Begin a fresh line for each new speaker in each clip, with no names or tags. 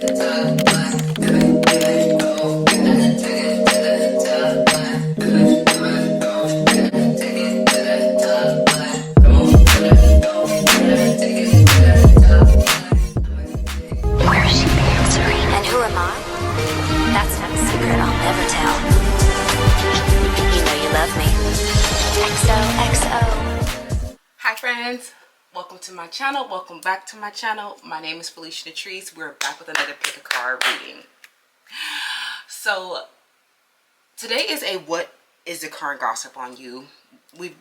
And who am I? That's not a secret I'll never tell. You know you love me. XOXO.
Hi friends, welcome to my channel. Welcome back to my channel. My name is Felicia. We're back with another pick a card reading. So today is a what is the current gossip on you. We've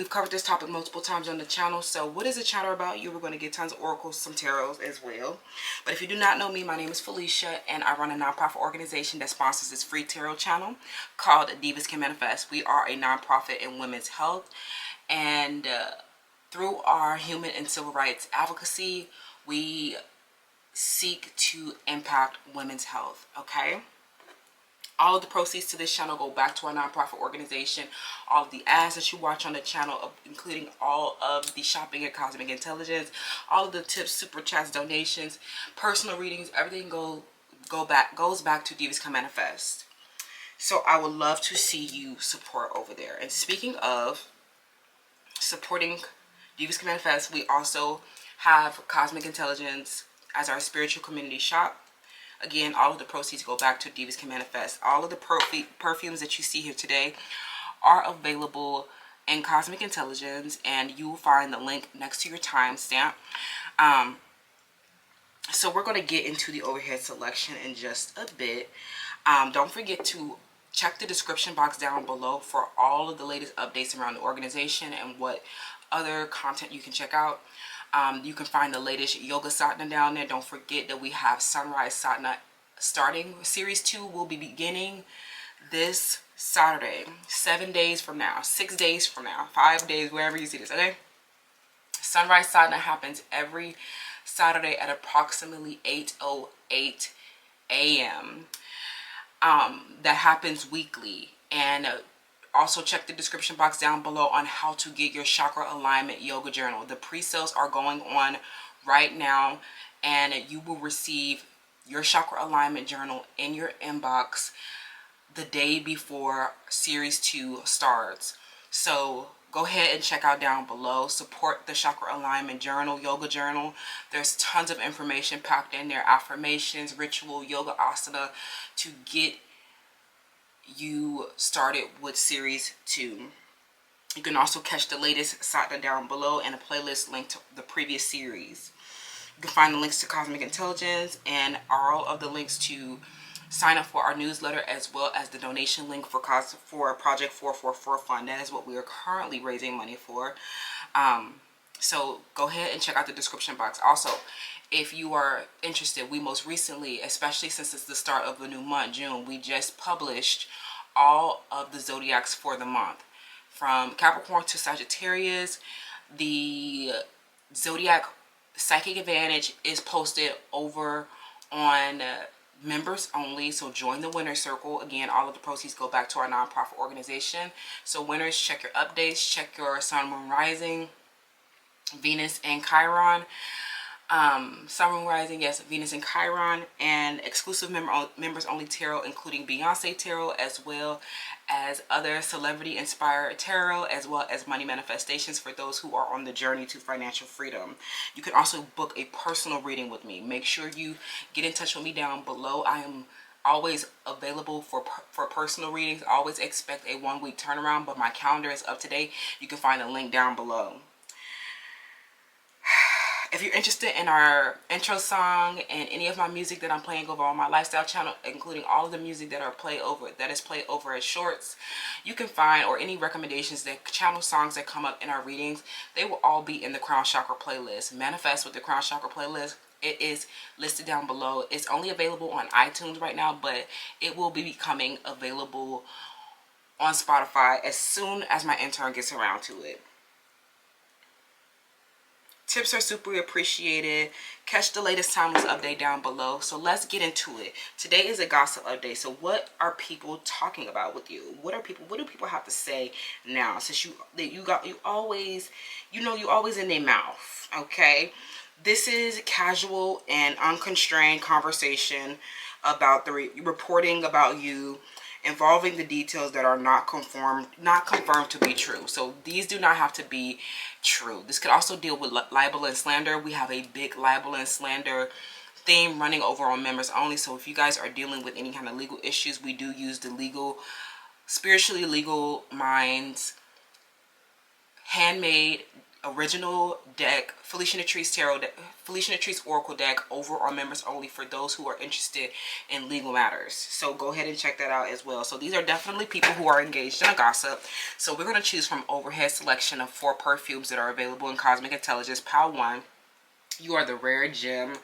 covered this topic multiple times on the channel. So what is the channel about you? We're going to get tons of oracles, some tarots as well. But if you do not know me, my name is Felicia and I run a nonprofit organization that sponsors this free tarot channel called Divas Can Manifest. We are a nonprofit in women's health, and through our human and civil rights advocacy, we seek to impact women's health. Okay, all of the proceeds to this channel go back to our nonprofit organization. All of the ads that you watch on the channel, including all of the shopping and cosmic intelligence, all of the tips, super chats, donations, personal readings, everything goes back to Divas Can Manifest. So I would love to see you support over there. And speaking of supporting Divas Can Manifest, we also have Cosmic Intelligence as our spiritual community shop. Again, all of the proceeds go back to Divas Can Manifest. All of the perfumes that you see here today are available in Cosmic Intelligence, and you will find the link next to your timestamp. So we're going to get into the overhead selection in just a bit. Don't forget to check the description box down below for all of the latest updates around the organization and what other content you can check out. You can find the latest yoga sadhana down there. Don't forget that we have sunrise sadhana starting. Series 2 will be beginning this Saturday, 7 days from now, 6 days from now, 5 days, wherever you see this. Okay, sunrise sadhana happens every Saturday at approximately 8:08 a.m. That happens weekly. And also check the description box down below on how to get your chakra alignment yoga journal. The pre-sales are going on right now, and you will receive your chakra alignment journal in your inbox the day before series 2 starts. So go ahead and check out down below. Support the chakra alignment journal, yoga journal. There's tons of information packed in there, affirmations, ritual, yoga asana, to get you started with series 2. You can also catch the latest sadhana down below and a playlist linked to the previous series. You can find the links to Cosmic Intelligence and all of the links to sign up for our newsletter, as well as the donation link for Project 444 Fund. That is what we are currently raising money for. So go ahead and check out the description box. Also, if you are interested, we most recently, especially since it's the start of the new month, June, we just published all of the zodiacs for the month. From Capricorn to Sagittarius, the zodiac Psychic Advantage is posted over on members only. So join the winner circle. Again, all of the proceeds go back to our nonprofit organization. So winners, check your updates, check your sun, moon, rising, Venus and Chiron. Sun, moon, rising, yes, Venus and Chiron, and exclusive members only tarot, including Beyonce tarot, as well as other celebrity inspired tarot, as well as money manifestations for those who are on the journey to financial freedom. You can also book a personal reading with me. Make sure you get in touch with me down below. I am always available for personal readings. I always expect a 1 week turnaround, but my calendar is up to date. You can find the link down below. If you're interested in our intro song and any of my music that I'm playing over on my lifestyle channel, including all of the music that is played over as shorts, you can find, or any recommendations, that channel songs that come up in our readings, they will all be in the Crown Chakra playlist. Manifest with the Crown Chakra playlist. It is listed down below. It's only available on iTunes right now, but it will be becoming available on Spotify as soon as my intern gets around to it. Tips are super appreciated. Catch the latest timeless update down below. So let's get into it. Today is a gossip update. So what are people talking about with you? What do people have to say now? Since you always in their mouth, okay? This is casual and unconstrained conversation about the reporting about you, involving the details that are not confirmed to be true. So these do not have to be true. This could also deal with libel and slander. We have a big libel and slander theme running over on members only. So if you guys are dealing with any kind of legal issues, we do use the legal, spiritually legal minds handmade original deck, Felicia Natrice Tarot deck, Felicia Natrice Oracle deck over our members only for those who are interested in legal matters. So go ahead and check that out as well. So these are definitely people who are engaged in a gossip. So we're going to choose from overhead selection of 4 perfumes that are available in Cosmic Intelligence. Pile 1. You are the rare gem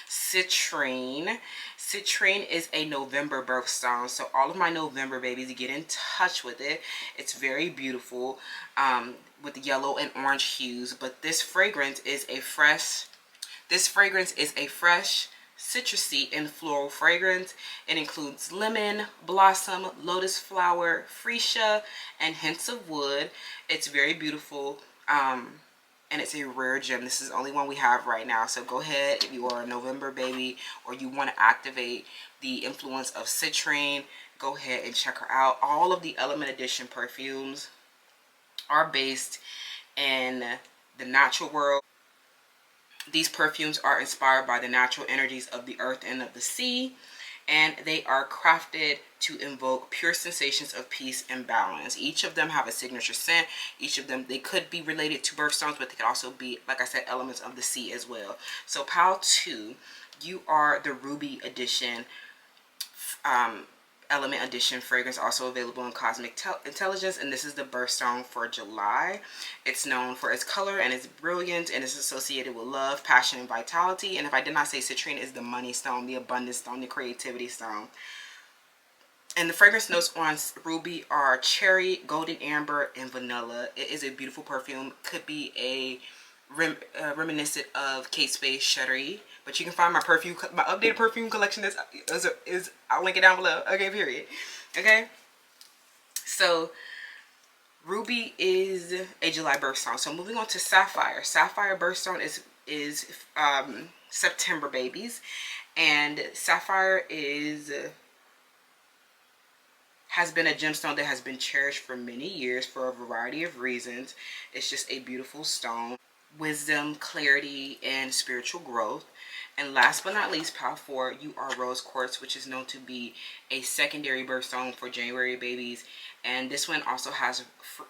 Citrine. Citrine is a November birthstone, so all of my November babies, get in touch with it. It's very beautiful with yellow and orange hues, but this fragrance is a fresh citrusy and floral fragrance. It includes lemon, blossom, lotus flower, freesia, and hints of wood. It's very beautiful. And it's a rare gem. This is the only one we have right now. So go ahead, if you are a November baby or you want to activate the influence of Citrine, go ahead and check her out. All of the Element Edition perfumes are based in the natural world. These perfumes are inspired by the natural energies of the earth and of the sea, and they are crafted to invoke pure sensations of peace and balance. Each of them have a signature scent. Each of them, they could be related to birthstones, but they could also be, like I said, elements of the sea as well. So pile 2, you are the Ruby Edition, Element Edition fragrance, also available in Cosmic Intelligence, and this is the birthstone for July. It's known for its color and its brilliance, and it's associated with love, passion, and vitality. And if I did not say, Citrine is the money stone, the abundance stone, the creativity stone. And the fragrance notes on Ruby are cherry, golden amber, and vanilla. It is a beautiful perfume. Could be a reminiscent of Kate Spade's Cherie, but you can find my updated perfume collection is I'll link it down below. Okay, period. Okay, so Ruby is a July birthstone. So moving on to Sapphire. Sapphire birthstone is September babies, and Sapphire has been a gemstone that has been cherished for many years for a variety of reasons. It's just a beautiful stone. Wisdom, clarity, and spiritual growth. And last but not least, pile 4, you are Rose Quartz, which is known to be a secondary birthstone for January babies. And this one also has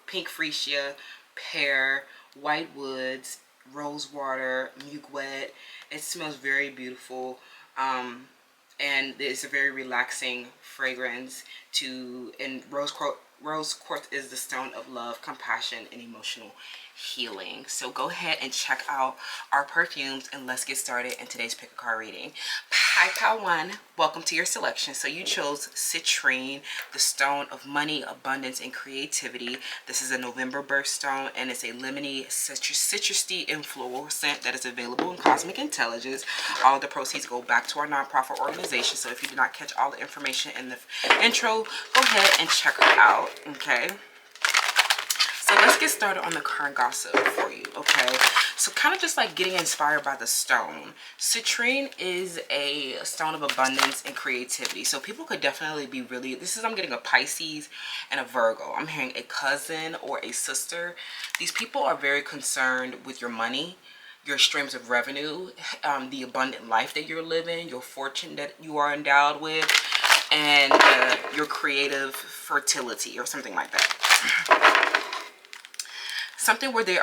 pink freesia, pear, white woods, rose water, muguet. It smells very beautiful. And it's a very relaxing fragrance and Rose Quartz is the stone of love, compassion, and emotional healing. So go ahead and check out our perfumes, and let's get started in today's pick a card reading. Hi, pile 1, welcome to your selection. So you chose Citrine, the stone of money, abundance, and creativity. This is a November birthstone, and it's a lemony, citrusy, and floral scent that is available in Cosmic Intelligence. All of the proceeds go back to our nonprofit organization. So if you did not catch all the information in the intro, go ahead and check her out. Okay, so let's get started on the current gossip for you. Okay, so kind of just like getting inspired by the stone. Citrine is a stone of abundance and creativity. So people could definitely be I'm getting a Pisces and a Virgo. I'm hearing a cousin or a sister. These people are very concerned with your money, your streams of revenue, the abundant life that you're living, your fortune that you are endowed with, and your creative fertility or something like that. Something where they're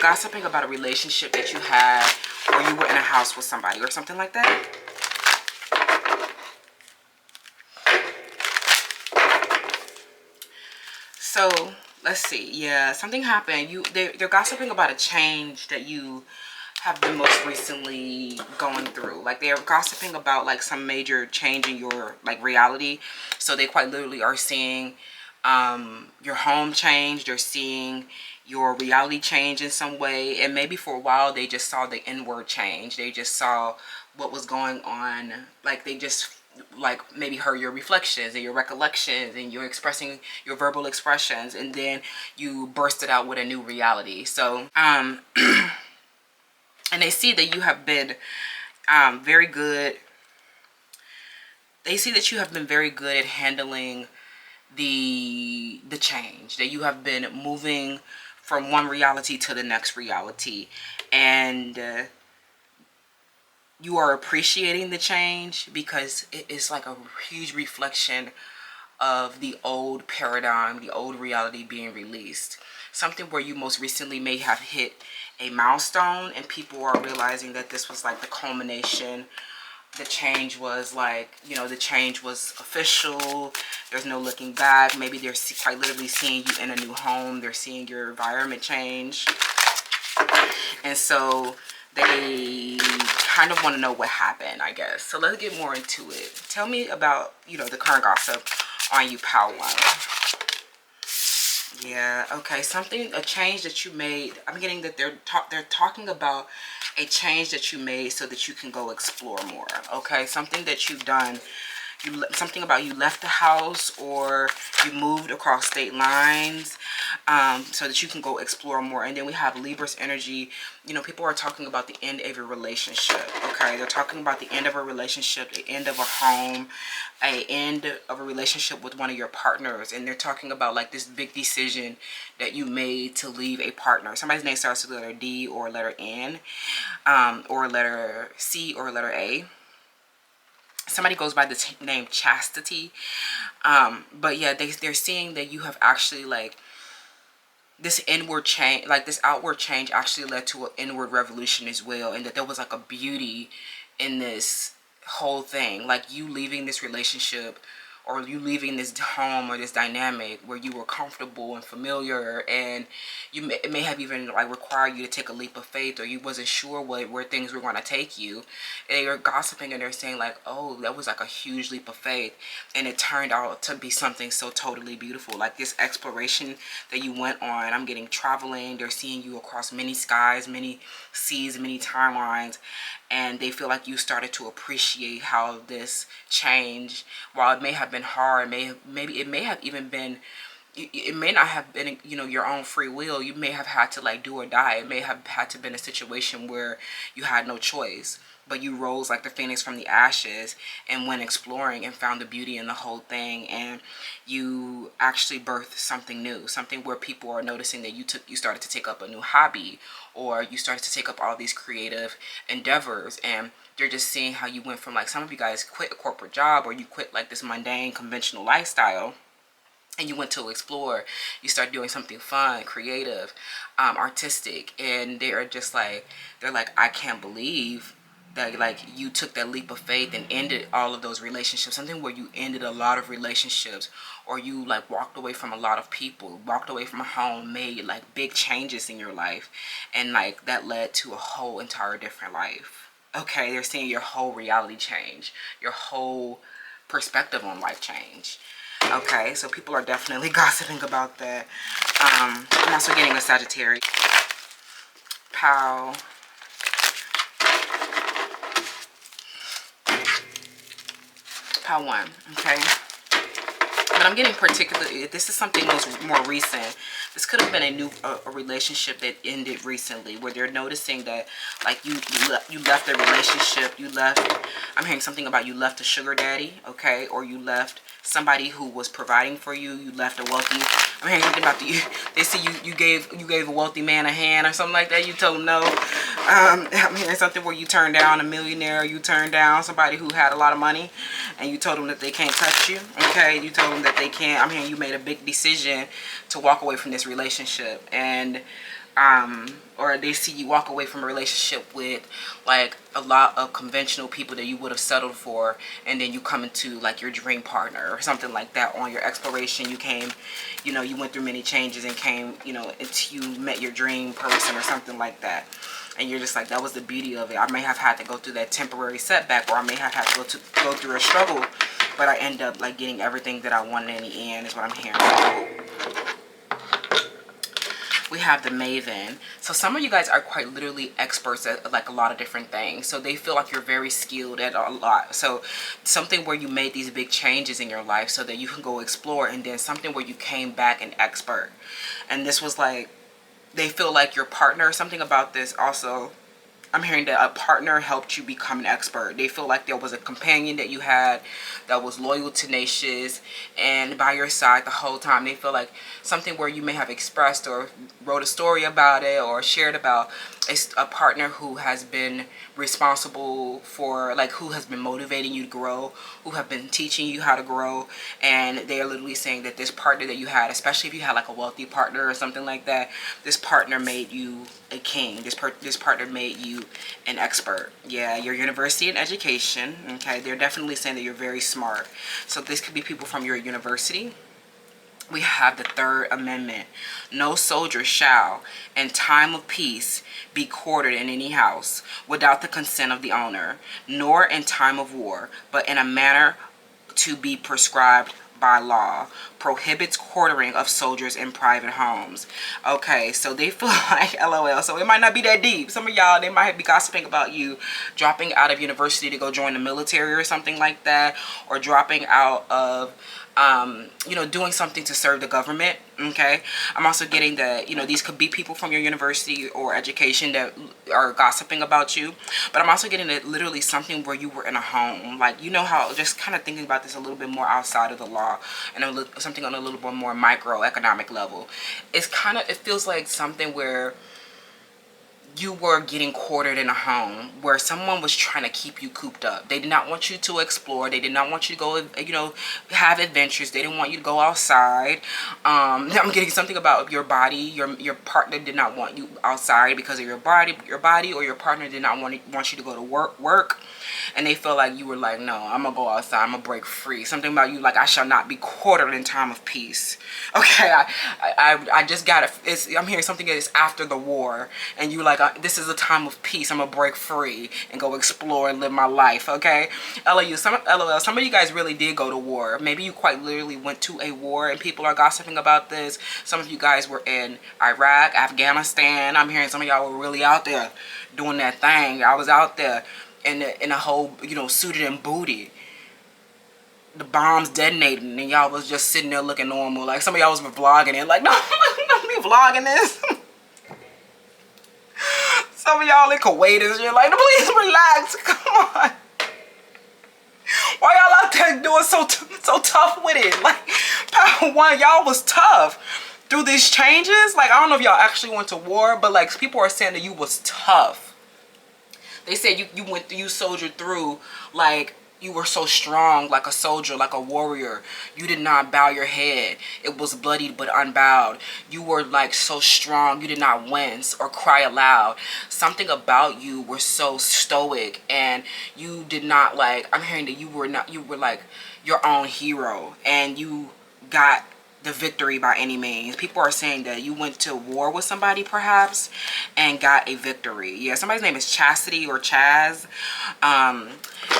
gossiping about a relationship that you had, or you were in a house with somebody or something like that. So let's see. Yeah, something happened. They're gossiping about a change that you have been most recently going through. Like they're gossiping about like some major change in your like reality. So they quite literally are seeing your home change. They're seeing your reality change in some way, and maybe for a while they just saw the inward change. They just saw what was going on. Like they just like maybe heard your reflections and your recollections, and you're expressing your verbal expressions, and then you bursted out with a new reality. So And they see that you have been very good. They see that you have been very good at handling the change, that you have been moving from one reality to the next reality, and you are appreciating the change because it is like a huge reflection of the old paradigm, the old reality being released. Something where you most recently may have hit a milestone and people are realizing that this was like the culmination. The change was like, you know, the change was official. There's no looking back. Maybe they're quite literally seeing you in a new home. They're seeing your environment change. And so they kind of want to know what happened, I guess. So let's get more into it. Tell me about, you know, the current gossip on you, pal one. Yeah, okay, a change that you made. I'm getting that they're talking about a change that you made so that you can go explore more. Okay, something that you've done. Something about you left the house or you moved across state lines, so that you can go explore more. And then we have Libra's energy. You know, people are talking about the end of a relationship. Okay, they're talking about the end of a relationship, the end of a home, a end of a relationship with one of your partners. And they're talking about like this big decision that you made to leave a partner. Somebody's name starts with the letter D or letter N, or letter C or letter A. Somebody goes by the name Chastity. But yeah, they're seeing that you have actually like this inward change, like this outward change actually led to an inward revolution as well. And that there was like a beauty in this whole thing. Like you leaving this relationship or you leaving this home or this dynamic where you were comfortable and familiar, and it may have even like required you to take a leap of faith, or you wasn't sure where things were going to take you. And you're gossiping and they're saying like, oh, that was like a huge leap of faith, and it turned out to be something so totally beautiful. Like this exploration that you went on. I'm getting traveling. They're seeing you across many skies, many seas, many timelines, and they feel like you started to appreciate how this change, while it may have been hard, maybe it may have even been, it may not have been, you know, your own free will. You may have had to like do or die. It may have had to been a situation where you had no choice, but you rose like the phoenix from the ashes and went exploring and found the beauty in the whole thing. And you actually birthed something new, something where people are noticing that you started to take up a new hobby, or you started to take up all these creative endeavors. And they're just seeing how you went from, like, some of you guys quit a corporate job, or you quit like this mundane conventional lifestyle, and you went to explore. You start doing something fun, creative, artistic, and they're like, I can't believe that like you took that leap of faith and ended all of those relationships. Something where you ended a lot of relationships, or you like walked away from a lot of people, walked away from a home, made like big changes in your life, and like that led to a whole entire different life. Okay, they're seeing your whole reality change, your whole perspective on life change. Okay, so people are definitely gossiping about that. I'm also getting a Sagittarius. Pal one, okay? But I'm getting particularly, this is something more recent. This could have been a relationship that ended recently, where they're noticing that like you left the relationship, I'm hearing something about you left a sugar daddy, okay? Or you left somebody who was providing for you. You left a wealthy, I'm hearing something about they see you gave a wealthy man a hand or something like that. You told him no. I'm hearing something where you turned down a millionaire, you turned down somebody who had a lot of money, and you told them that they can't touch you, okay? You told them that they can't. I'm hearing you made a big decision to walk away from this relationship, and or they see you walk away from a relationship with like a lot of conventional people that you would have settled for, and then you come into like your dream partner or something like that. On your exploration, you came, you know, you went through many changes and came, you know, until you met your dream person or something like that. And you're just like, that was the beauty of it. I may have had to go through that temporary setback, or I may have had to go through a struggle, but I end up like getting everything that I wanted in the end, is what I'm hearing. We have the Maven. So some of you guys are quite literally experts at like a lot of different things. So they feel like you're very skilled at a lot. So something where you made these big changes in your life so that you can go explore, and then something where you came back an expert. And this was like, they feel like your partner, something about this also I'm hearing that a partner helped you become an expert. They feel like there was a companion that you had that was loyal, tenacious, and by your side the whole time. They feel like something where you may have expressed or wrote a story about it or shared about a partner who has been responsible for, like, who has been motivating you to grow, who have been teaching you how to grow. And they are literally saying that this partner that you had, especially if you had like a wealthy partner or something like that, this partner made you a king. This partner made you an expert. Yeah, your university and education. Okay, they're definitely saying that you're very smart. So this could be people from your university. We have the Third Amendment. No soldier shall, in time of peace, be quartered in any house without the consent of the owner, nor in time of war, but in a manner to be prescribed by law. Prohibits quartering of soldiers in private homes. Okay, so they feel like, LOL, so it might not be that deep. Some of y'all, they might be gossiping about you dropping out of university to go join the military or something like that, or dropping out of you know, doing something to serve the government. Okay, I'm also getting that, you know, these could be people from your university or education that are gossiping about you, but I'm also getting that literally something where you were in a home, like, you know how, just kind of thinking about this a little bit more outside of the law and something on a little bit more microeconomic level. It's kind of, it feels like something where you were getting quartered in a home where someone was trying to keep you cooped up. They did not want you to explore. They did not want you to go, you know, have adventures. They didn't want you to go outside. I'm getting something about your body. Your partner did not want you outside because of your body, or your partner did not want you to go to work. And they feel like you were like, no, I'm gonna go outside, I'm gonna break free. Something about you like, I shall not be quartered in time of peace. Okay, I just got it. I'm hearing something that is after the war, and you like, this is a time of peace. I'm gonna break free and go explore and live my life. Okay, LOL. Some of you guys really did go to war. Maybe you quite literally went to a war, and people are gossiping about this. Some of you guys were in Iraq, Afghanistan. I'm hearing some of y'all were really out there doing that thing. I was out there in a whole, you know, suited and booty. The bombs detonating, and y'all was just sitting there looking normal. Like some of y'all was vlogging it. Like, no, don't be vlogging this. Some of y'all in Kuwait and shit. Like, please relax. Come on. Why y'all out there doing so tough with it? Like, Power One, y'all was tough through these changes. Like, I don't know if y'all actually went to war, but like people are saying that you was tough. They said you soldiered through, like, you were so strong, like a soldier, like a warrior. You did not bow your head. It was bloodied but unbowed. You were like so strong. You did not wince or cry aloud. Something about you were so stoic, and you did not, like, I'm hearing that you were like your own hero, and you got the victory by any means. People are saying that you went to war with somebody perhaps and got a victory. Yeah, somebody's name is Chastity or Chaz.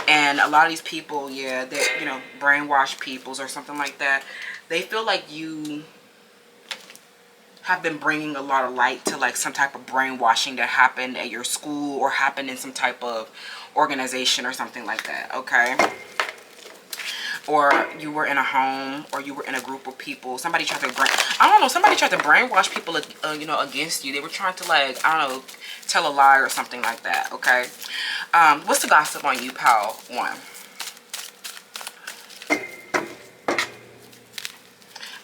And a lot of these people, yeah, that, you know, brainwashed peoples or something like that, they feel like you have been bringing a lot of light to like some type of brainwashing that happened at your school or happened in some type of organization or something like that. Okay, or you were in a home, or you were in a group of people. Somebody tried to somebody tried to brainwash people, you know, against you. They were trying to, like, I don't know, tell a lie or something like that. Okay, what's the gossip on you, Pal One?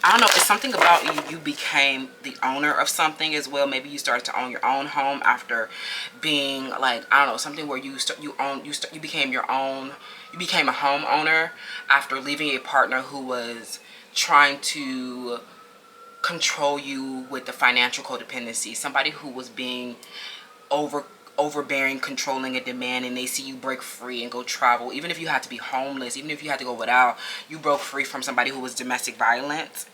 I don't know, it's something about you became the owner of something as well. Maybe you started to own your own home after being, like, I don't know, something where you became your own. You became a homeowner after leaving a partner who was trying to control you with the financial codependency. Somebody who was being overbearing, controlling, and demanding. They see you break free and go travel. Even if you had to be homeless, even if you had to go without, you broke free from somebody who was domestic violence.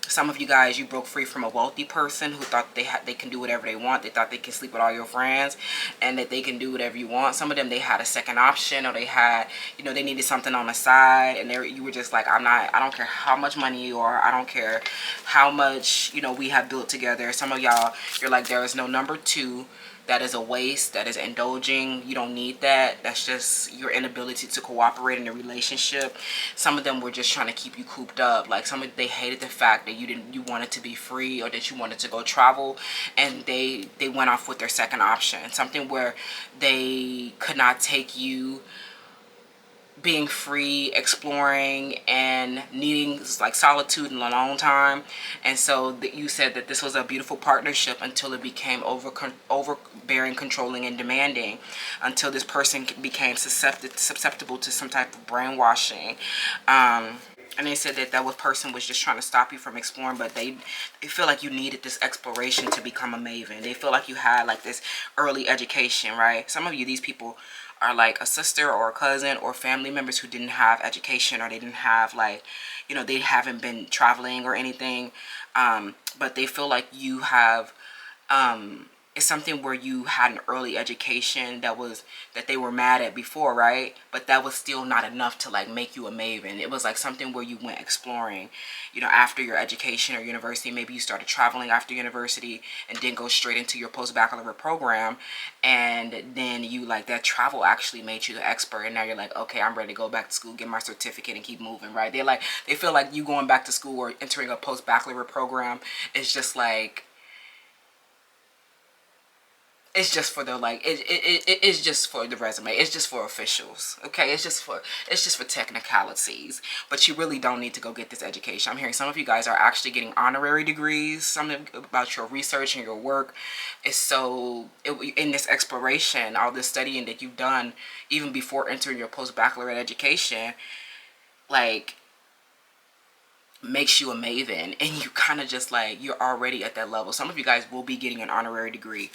Some of you guys, you broke free from a wealthy person who thought they can do whatever they want. They thought they can sleep with all your friends and that they can do whatever you want. Some of them, they had a second option, or they had, you know, they needed something on the side, and you were just like, I don't care how much money you are. I don't care how much, you know, we have built together. Some of y'all, you're like, there is no number two that is a waste, that is indulging. You don't need that. That's just your inability to cooperate in a relationship. Some of them were just trying to keep you cooped up. Like they hated the fact that you wanted to be free, or that you wanted to go travel, and they went off with their second option. Something where they could not take you being free, exploring, and needing like solitude and alone time. And so you said that this was a beautiful partnership until it became overbearing, controlling, and demanding, until this person became susceptible to some type of brainwashing. And they said that person was just trying to stop you from exploring, but they feel like you needed this exploration to become a maven. They feel like you had like this early education, right? Some of you, these people are like a sister or a cousin or family members who didn't have education, or they didn't have like, you know, they haven't been traveling or anything. But they feel like you have, it's something where you had an early education that they were mad at before, right? But that was still not enough to like make you a maven. It was like something where you went exploring, you know, after your education or university. Maybe you started traveling after university and then go straight into your post-baccalaureate program, and then you like that travel actually made you the expert, and now you're like, okay, I'm ready to go back to school, get my certificate, and keep moving, right? They feel like you going back to school or entering a post-baccalaureate program is just like, it's just for the like it's just for the resume. It's just for officials, okay? It's just for technicalities. But you really don't need to go get this education. I'm hearing some of you guys are actually getting honorary degrees. Something about your research and your work is so in this exploration, all this studying that you've done even before entering your post-baccalaureate education, like, makes you a maven, and you kind of just like, you're already at that level. Some of you guys will be getting an honorary degree.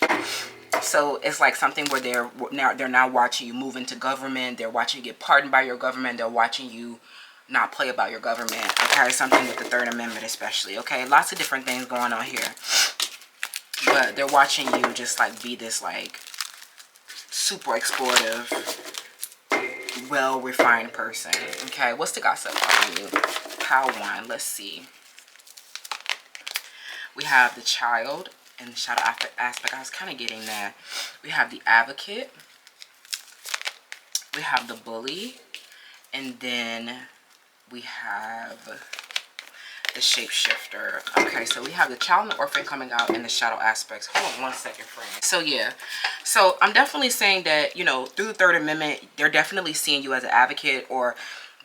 So it's like something where they're now watching you move into government. They're watching you get pardoned by your government. They're watching you not play about your government. Okay, something with the Third Amendment especially. Okay, lots of different things going on here. But they're watching you just like be this like super explorative, well-refined person. Okay, what's the gossip on you? Power one. Let's see. We have the Child and the shadow aspect. I was kind of getting that. We have the Advocate. We have the Bully. And then we have the Shapeshifter. Okay, so we have the Child and the Orphan coming out in the shadow aspects. Hold on one second, friend. So yeah. So I'm definitely saying that, you know, through the Third Amendment, they're definitely seeing you as an advocate, or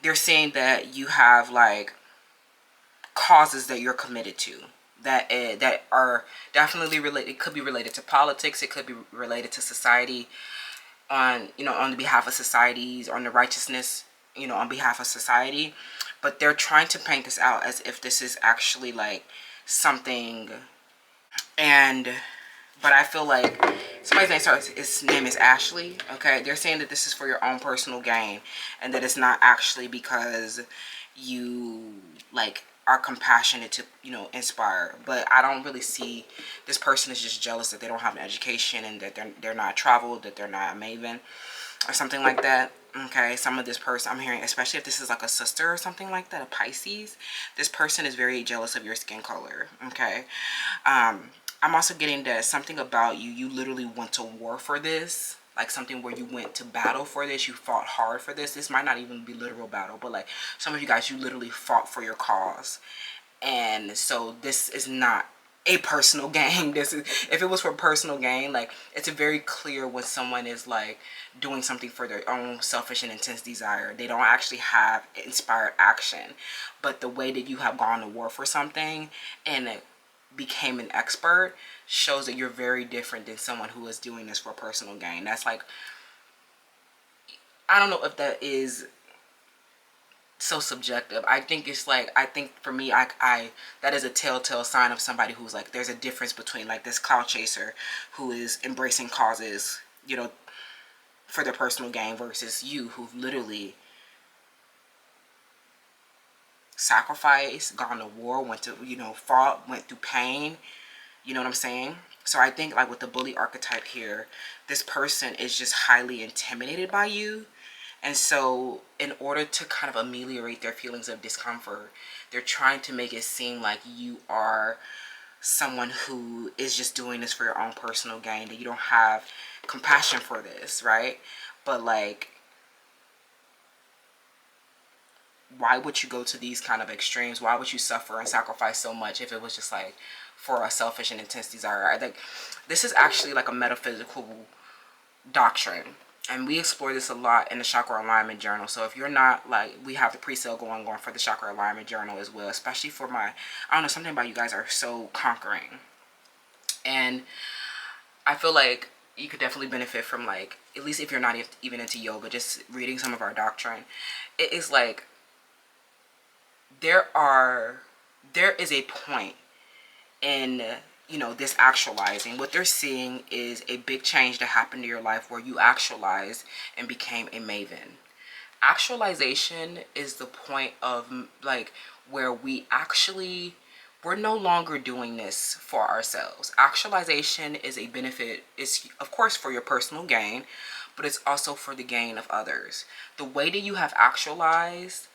they're saying that you have like causes that you're committed to, that are definitely related. It could be related to politics. It could be related to society, on, you know, on the behalf of societies, on the righteousness, you know, on behalf of society. But they're trying to paint this out as if this is actually like something. And but I feel like somebody's his name is Ashley. Okay, they're saying that this is for your own personal gain, and that it's not actually because you like are compassionate to, you know, inspire. But I don't really see, this person is just jealous that they don't have an education, and that they're not traveled, that they're not a maven or something like that. Okay, some of this person I'm hearing, especially if this is like a sister or something like that, a Pisces, this person is very jealous of your skin color. Okay, I'm also getting that something about you literally went to war for this. Like something where you went to battle for this. You fought hard for this. This might not even be literal battle, but like some of you guys, you literally fought for your cause. And so this is not a personal gain. This is, if it was for personal gain, like, it's a very clear when someone is like doing something for their own selfish and intense desire. They don't actually have inspired action. But the way that you have gone to war for something and became an expert shows that you're very different than someone who is doing this for personal gain. That's like, I don't know if that is so subjective. I think it's like, I think for me, I that is a telltale sign of somebody who's like, there's a difference between like this cloud chaser who is embracing causes, you know, for their personal gain, versus you who've literally sacrificed, gone to war, went to, you know, fought, went through pain. You know what I'm saying? So I think like with the bully archetype here, this person is just highly intimidated by you. And so in order to kind of ameliorate their feelings of discomfort, they're trying to make it seem like you are someone who is just doing this for your own personal gain, that you don't have compassion for this, right? But like, why would you go to these kind of extremes? Why would you suffer and sacrifice so much if it was just like for a selfish and intense desire? I think this is actually like a metaphysical doctrine, and we explore this a lot in the chakra alignment journal. So if you're not, like, we have the pre-sale going on for the chakra alignment journal as well, especially for my, I don't know, something about you guys are so conquering, and I feel like you could definitely benefit from, like, at least if you're not even into yoga, just reading some of our doctrine. It is like there is a point in, you know, this actualizing. What they're seeing is a big change that happened to your life where you actualized and became a maven. Actualization is the point of, like, where we're no longer doing this for ourselves. Actualization is a benefit, is of course for your personal gain, but it's also for the gain of others. The way that you have actualized,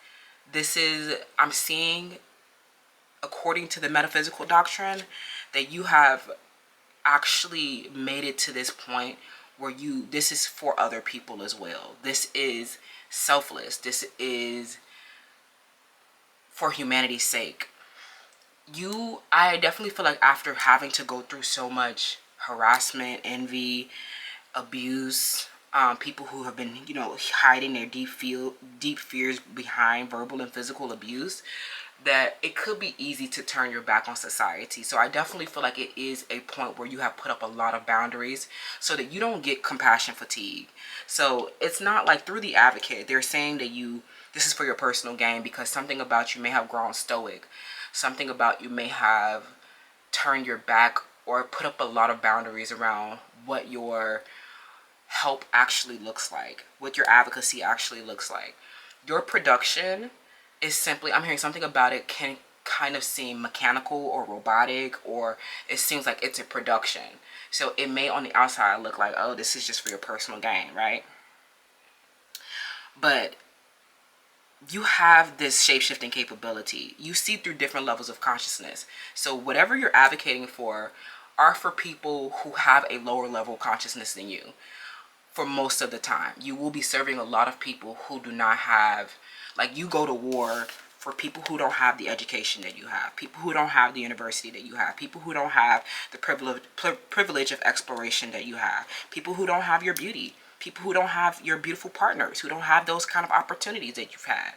I'm seeing, according to the metaphysical doctrine, that you have actually made it to this point where this is for other people as well. This is selfless. This is for humanity's sake. I definitely feel like after having to go through so much harassment, envy, abuse, people who have been, you know, hiding their deep fears behind verbal and physical abuse, that it could be easy to turn your back on society. So I definitely feel like it is a point where you have put up a lot of boundaries so that you don't get compassion fatigue. So it's not like, through the advocate, they're saying that this is for your personal gain because something about you may have grown stoic. Something about you may have turned your back or put up a lot of boundaries around what your help actually looks like, what your advocacy actually looks like. Your production is simply, I'm hearing something about it can kind of seem mechanical or robotic, or it seems like it's a production. So it may on the outside look like, oh, this is just for your personal gain, right? But you have this shape-shifting capability. You see through different levels of consciousness. So whatever you're advocating for are for people who have a lower level of consciousness than you. For most of the time, you will be serving a lot of people who do not have, like, you go to war for people who don't have the education that you have, people who don't have the university that you have, people who don't have the privilege of exploration that you have, people who don't have your beauty, people who don't have your beautiful partners, who don't have those kind of opportunities that you've had.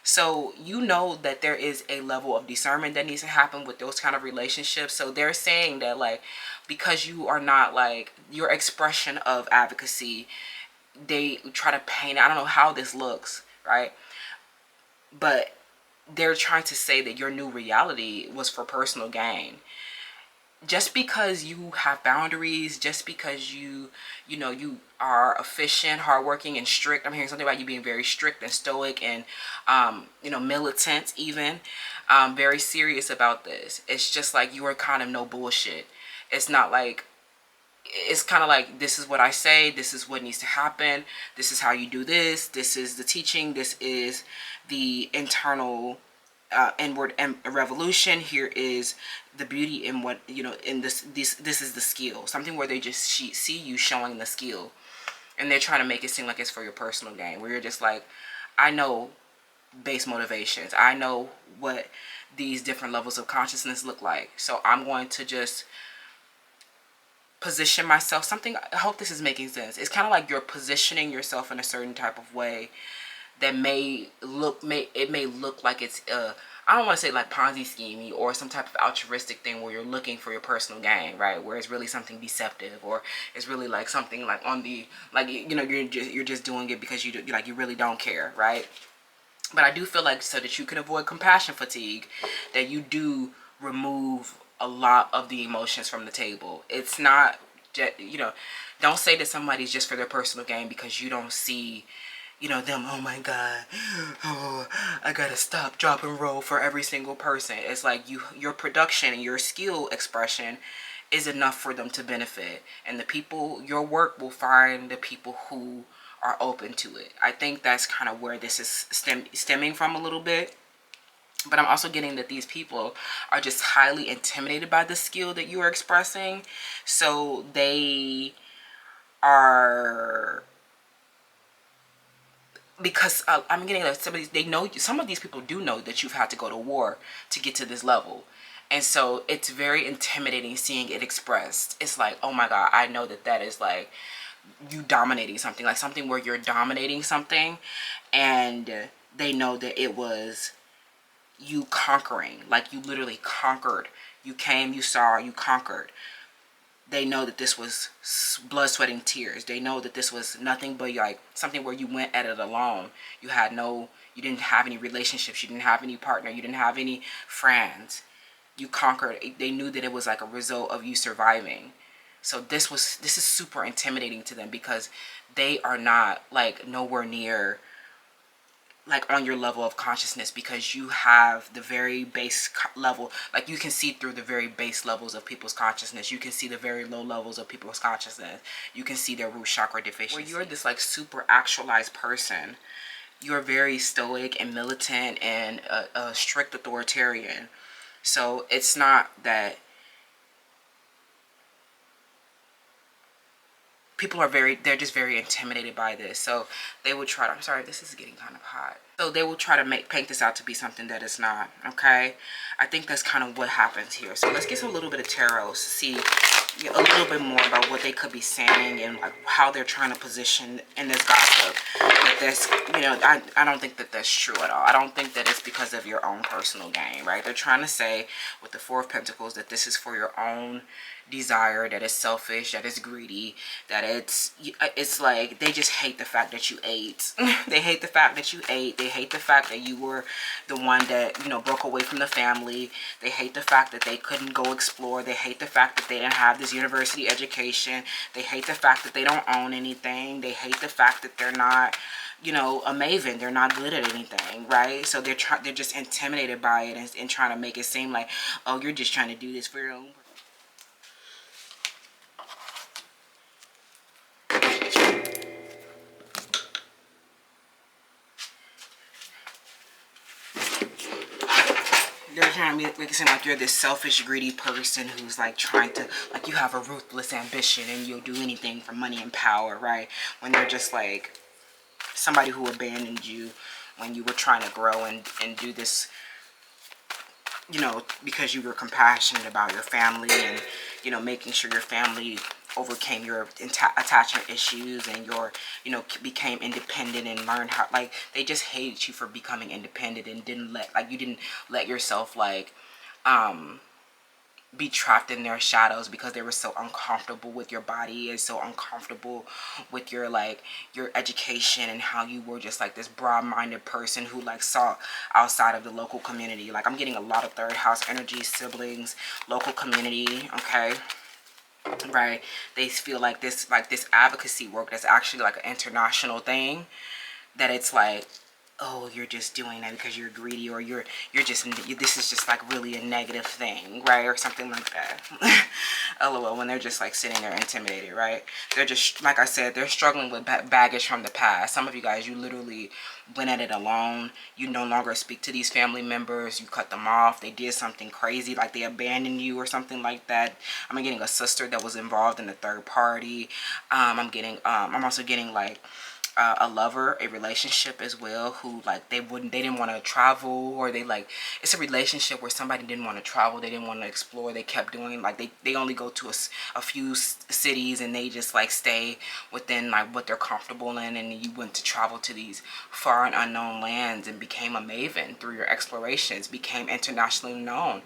So you know that there is a level of discernment that needs to happen with those kind of relationships. So they're saying that, like, because you are not, like, your expression of advocacy, they try to paint, I don't know how this looks, right? But they're trying to say that your new reality was for personal gain. Just because you have boundaries, just because you are efficient, hardworking, and strict. I'm hearing something about you being very strict and stoic and, militant even. Very serious about this. It's just like you are kind of no bullshit. It's not like, it's kind of like, this is what I say, this is what needs to happen, this is how you do this, this is the teaching, this is the internal inward revolution, here is the beauty in what, in this is the skill, something where they just see you showing the skill, and they're trying to make it seem like it's for your personal gain, where you're just like, I know base motivations, I know what these different levels of consciousness look like, so I'm going to just position myself, something, I hope this is making sense. It's kind of like you're positioning yourself in a certain type of way that may look like it's I don't want to say like Ponzi scheme or some type of altruistic thing where you're looking for your personal gain, right? Where it's really something deceptive, or it's really like something like on the, like, you're just doing it because you really don't care, right? But I do feel like, so that you can avoid compassion fatigue, that you do remove a lot of the emotions from the table. It's not just, don't say that somebody's just for their personal gain because you don't see, them, oh my God, oh, I gotta stop, drop, and roll for every single person. It's like your production and your skill expression is enough for them to benefit. And the people, your work will find the people who are open to it. I think that's kind of where this is stemming from a little bit. But I'm also getting that these people are just highly intimidated by the skill that you are expressing. So they are, because I'm getting that somebody, they know, some of these people do know that you've had to go to war to get to this level. And so it's very intimidating seeing it expressed. It's like, oh my God, I know that that is like you dominating something, like something where you're dominating something, and they know that it was you conquering, like you literally conquered. You came, you saw, you conquered. They know that this was blood, sweat, and tears. They know that this was nothing but like something where you went at it alone. You had no, you didn't have any relationships. You didn't have any partner. You didn't have any friends. You conquered. They knew that it was like a result of you surviving. So this is super intimidating to them, because they are not like nowhere near like on your level of consciousness, because you have the very base level, like you can see through the very base levels of people's consciousness. You can see the very low levels of people's consciousness. You can see their root chakra deficiency. Where you're this like super actualized person, you're very stoic and militant and a strict authoritarian. So it's not that people are they're just very intimidated by this. So they will try to, I'm sorry, this is getting kind of hot. So they will try to paint this out to be something that it's not, okay? I think that's kind of what happens here. So let's get a little bit of tarot to see a little bit more about what they could be saying and like how they're trying to position in this gossip. But this, you know, I don't think that that's true at all. I don't think that it's because of your own personal gain, right? They're trying to say with the Four of Pentacles that this is for your own desire, that it's selfish, that it's greedy, that it's like they just hate the fact that you ate. They hate the fact that you ate. They hate the fact that you were the one that, you know, broke away from the family. They hate the fact that they couldn't go explore. They hate the fact that they didn't have this university education. They hate the fact that they don't own anything. They hate the fact that they're not, you know, a maven. They're not good at anything, right? So they're just intimidated by it and trying to make it seem like, oh, you're just trying to do this for your own. They're trying to make it seem like you're this selfish, greedy person who's like trying to, like you have a ruthless ambition and you'll do anything for money and power, right? When they're just like somebody who abandoned you when you were trying to grow and do this, you know, because you were compassionate about your family and, you know, making sure your family overcame your attachment issues and your, you know, became independent and learned how, like, they just hated you for becoming independent and didn't let, like, you didn't let yourself, like, be trapped in their shadows because they were so uncomfortable with your body and so uncomfortable with your, like, your education and how you were just like this broad-minded person who like saw outside of the local community. Like, I'm getting a lot of third house energy, siblings, local community, okay? Right? They feel like this advocacy work that's actually like an international thing, that it's like, oh, you're just doing that because you're greedy, or you're just, this is just like really a negative thing, right? Or something like that. LOL, when they're just like sitting there intimidated, right? They're just, like I said, they're struggling with baggage from the past. Some of you guys, you literally went at it alone. You no longer speak to these family members. You cut them off. They did something crazy, like they abandoned you or something like that. I'm getting a sister that was involved in a third party. I'm also getting like a lover, a relationship as well, who like they didn't want to travel, or they like, it's a relationship where somebody didn't want to travel, they didn't want to explore, they kept doing like they only go to a few cities and they just like stay within like what they're comfortable in, and you went to travel to these far and unknown lands and became a maven through your explorations, became internationally known,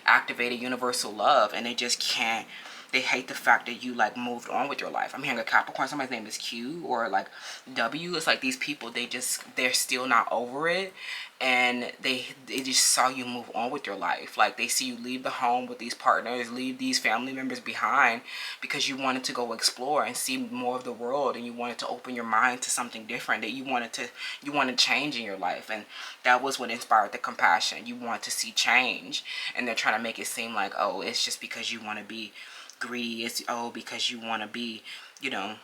activated universal love, and they just can't. They hate the fact that you like moved on with your life. I'm hearing a Capricorn, somebody's name is Q or like W. It's like these people, they're still not over it, and they just saw you move on with your life. Like they see you leave the home with these partners, leave these family members behind, because you wanted to go explore and see more of the world, and you wanted to open your mind to something different, that you wanted change in your life, and that was what inspired the compassion. You want to see change, and they're trying to make it seem like, oh, it's just because you want to be greedy, it's, oh, because you want to be, you know,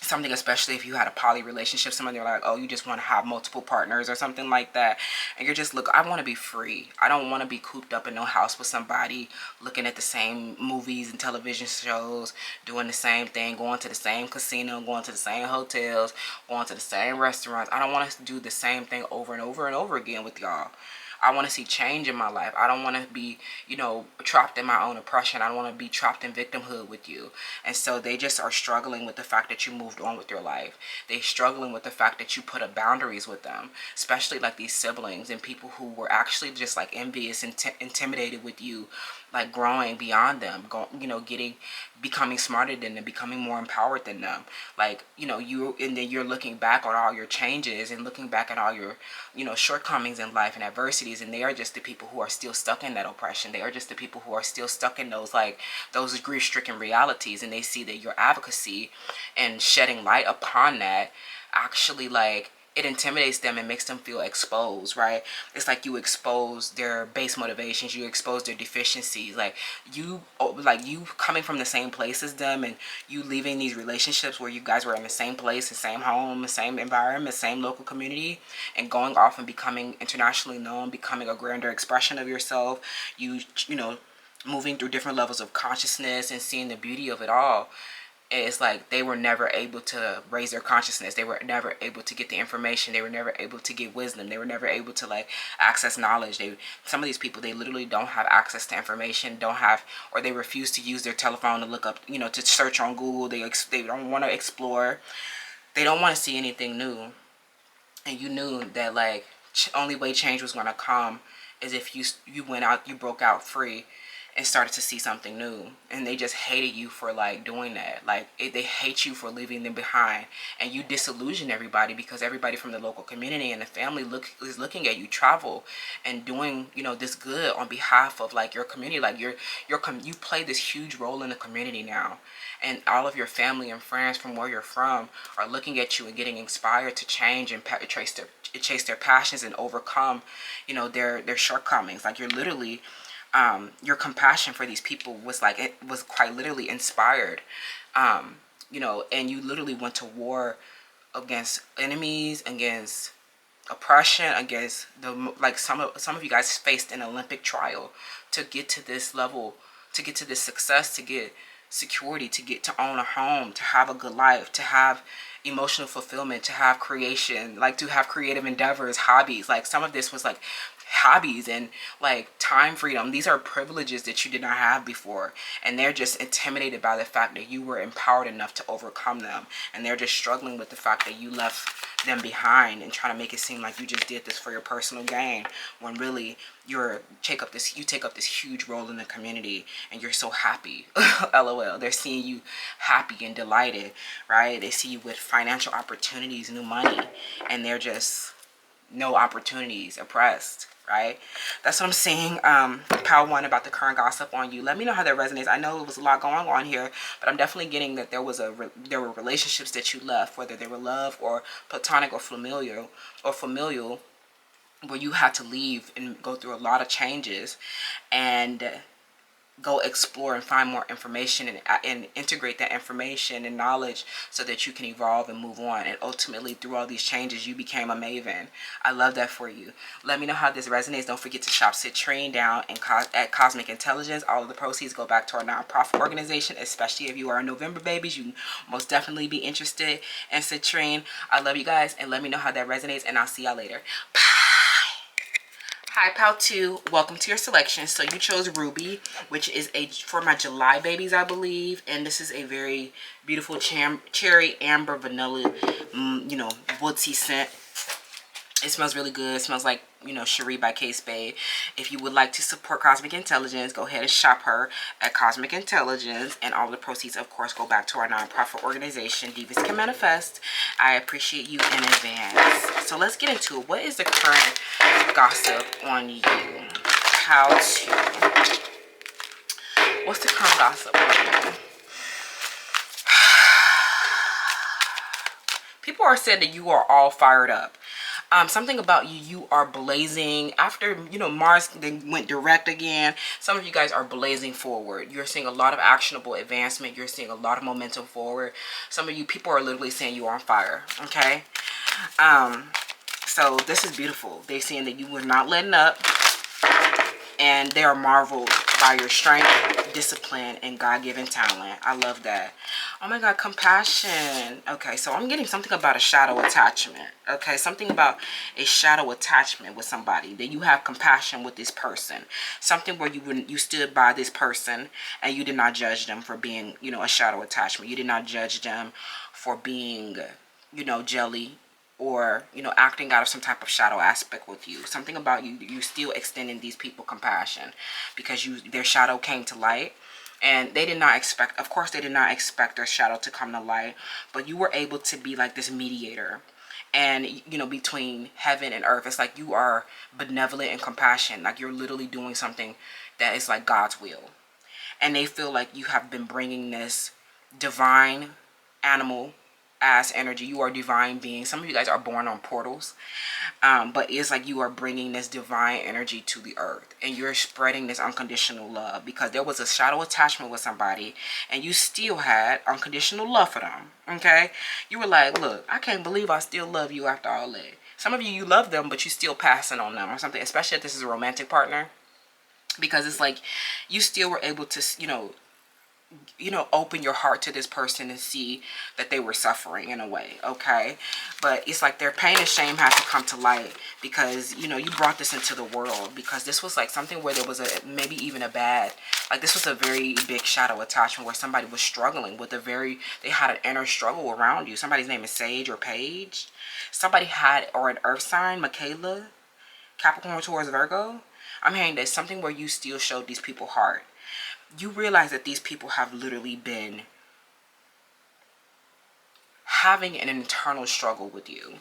something, especially if you had a poly relationship, someone they're like, oh, you just want to have multiple partners or something like that, and you're just, look, I want to be free. I don't want to be cooped up in no house with somebody, looking at the same movies and television shows, doing the same thing, going to the same casino, going to the same hotels, going to the same restaurants. I don't want to do the same thing over and over and over again with y'all. I want to see change in my life. I don't want to be, you know, trapped in my own oppression. I don't want to be trapped in victimhood with you. And so they just are struggling with the fact that you moved on with your life. They're struggling with the fact that you put up boundaries with them, especially like these siblings and people who were actually just like envious and intimidated with you, like growing beyond them, becoming smarter than them, becoming more empowered than them. Like, you know, and then you're looking back on all your changes and looking back at all your, you know, shortcomings in life and adversities, and they are just the people who are still stuck in that oppression. They are just the people who are still stuck in those grief-stricken realities, and they see that your advocacy and shedding light upon that actually, like, it intimidates them and makes them feel exposed, right? It's like you expose their base motivations, you expose their deficiencies, like you coming from the same place as them, and you leaving these relationships where you guys were in the same place, the same home, the same environment, same local community, and going off and becoming internationally known, becoming a grander expression of yourself, you know, moving through different levels of consciousness and seeing the beauty of it all. It's like they were never able to raise their consciousness. They were never able to get the information. They were never able to get wisdom. They were never able to like access knowledge. Some of these people, they literally don't have access to information, or they refuse to use their telephone to look up, you know, to search on Google. They don't want to explore. They don't want to see anything new. And you knew that like only way change was going to come is if you went out, you broke out free and started to see something new. And they just hated you for like doing that. Like they hate you for leaving them behind, and you disillusion everybody because everybody from the local community and the family is looking at you travel and doing, you know, this good on behalf of like your community. Like you play this huge role in the community now, and all of your family and friends from where you're from are looking at you and getting inspired to change and chase their passions and overcome, you know, their shortcomings. Like you're literally your compassion for these people was like, it was quite literally inspired, you know, and you literally went to war against enemies, against oppression, against some of you guys faced an Olympic trial to get to this level, to get to this success, to get security, to get to own a home, to have a good life, to have emotional fulfillment, to have creation, like to have creative endeavors, hobbies. Like some of this was like hobbies and like time freedom. These are privileges that you did not have before, and they're just intimidated by the fact that you were empowered enough to overcome them, and they're just struggling with the fact that you left them behind and trying to make it seem like you just did this for your personal gain, when really you take up this huge role in the community and you're so happy. LOL. They're seeing you happy and delighted, right? They see you with financial opportunities, new money, and they're just no opportunities, oppressed, right? That's what I'm seeing. Power one about the current gossip on you. Let me know how that resonates. I know it was a lot going on here, but I'm definitely getting that there were relationships that you left, whether they were love or platonic or familial, where you had to leave and go through a lot of changes and go explore and find more information and integrate that information and knowledge so that you can evolve and move on. And ultimately, through all these changes, you became a maven. I love that for you. Let me know how this resonates. Don't forget to shop Citrine down at Cosmic Intelligence. All of the proceeds go back to our nonprofit organization, especially if you are November babies. You most definitely be interested in Citrine. I love you guys, and let me know how that resonates, and I'll see y'all later. Bye. Hi, Pal 2. Welcome to your selection. So you chose Ruby, which is for my July babies, I believe. And this is a very beautiful cherry amber vanilla, you know, woodsy scent. It smells really good. It smells like, you know, Cherie by Kay Spade. If you would like to support Cosmic Intelligence, go ahead and shop her at Cosmic Intelligence. And all the proceeds, of course, go back to our nonprofit organization, Divas Can Manifest. I appreciate you in advance. So let's get into it. What is the current gossip on you? What's the current gossip on you? People are saying that you are all fired up. Something about you, you are blazing after, you know, Mars then went direct again. Some of you guys are blazing forward. You're seeing a lot of actionable advancement. You're seeing a lot of momentum forward. Some of you people are literally saying you're on fire. Okay. So this is beautiful. They're saying that you were not letting up, and they are marveled by your strength, discipline, and God-given talent. I love that. Oh my God, compassion. Okay, so I'm getting something about a shadow attachment. Okay, something about a shadow attachment with somebody, that you have compassion with this person. Something where you stood by this person and you did not judge them for being, you know, a shadow attachment. You did not judge them for being, you know, jelly, or, you know, acting out of some type of shadow aspect with you. Something about you still extending these people compassion, because their shadow came to light, and they did not expect, of course they did not expect their shadow to come to light, but you were able to be like this mediator, and, you know, between heaven and earth. It's like you are benevolent and compassion, like you're literally doing something that is like God's will, and they feel like you have been bringing this divine animal as energy. You are divine beings. Some of you guys are born on portals, but it's like you are bringing this divine energy to the earth, and you're spreading this unconditional love, because there was a shadow attachment with somebody and you still had unconditional love for them. Okay, you were like, look, I can't believe I still love you after all that. Some of you, you love them, but you still passing on them or something, especially if this is a romantic partner, because it's like you still were able to, you know, open your heart to this person and see that they were suffering in a way. Okay, but it's like their pain and shame had to come to light, because, you know, you brought this into the world, because this was like something where there was a, maybe even a bad, like this was a very big shadow attachment where somebody was struggling with they had an inner struggle around you. Somebody's name is Sage or Paige. Somebody had, or an earth sign, Michaela, Capricorn, Taurus, Virgo. I'm hearing there's something where you still showed these people heart. You realize that these people have literally been having an internal struggle with you,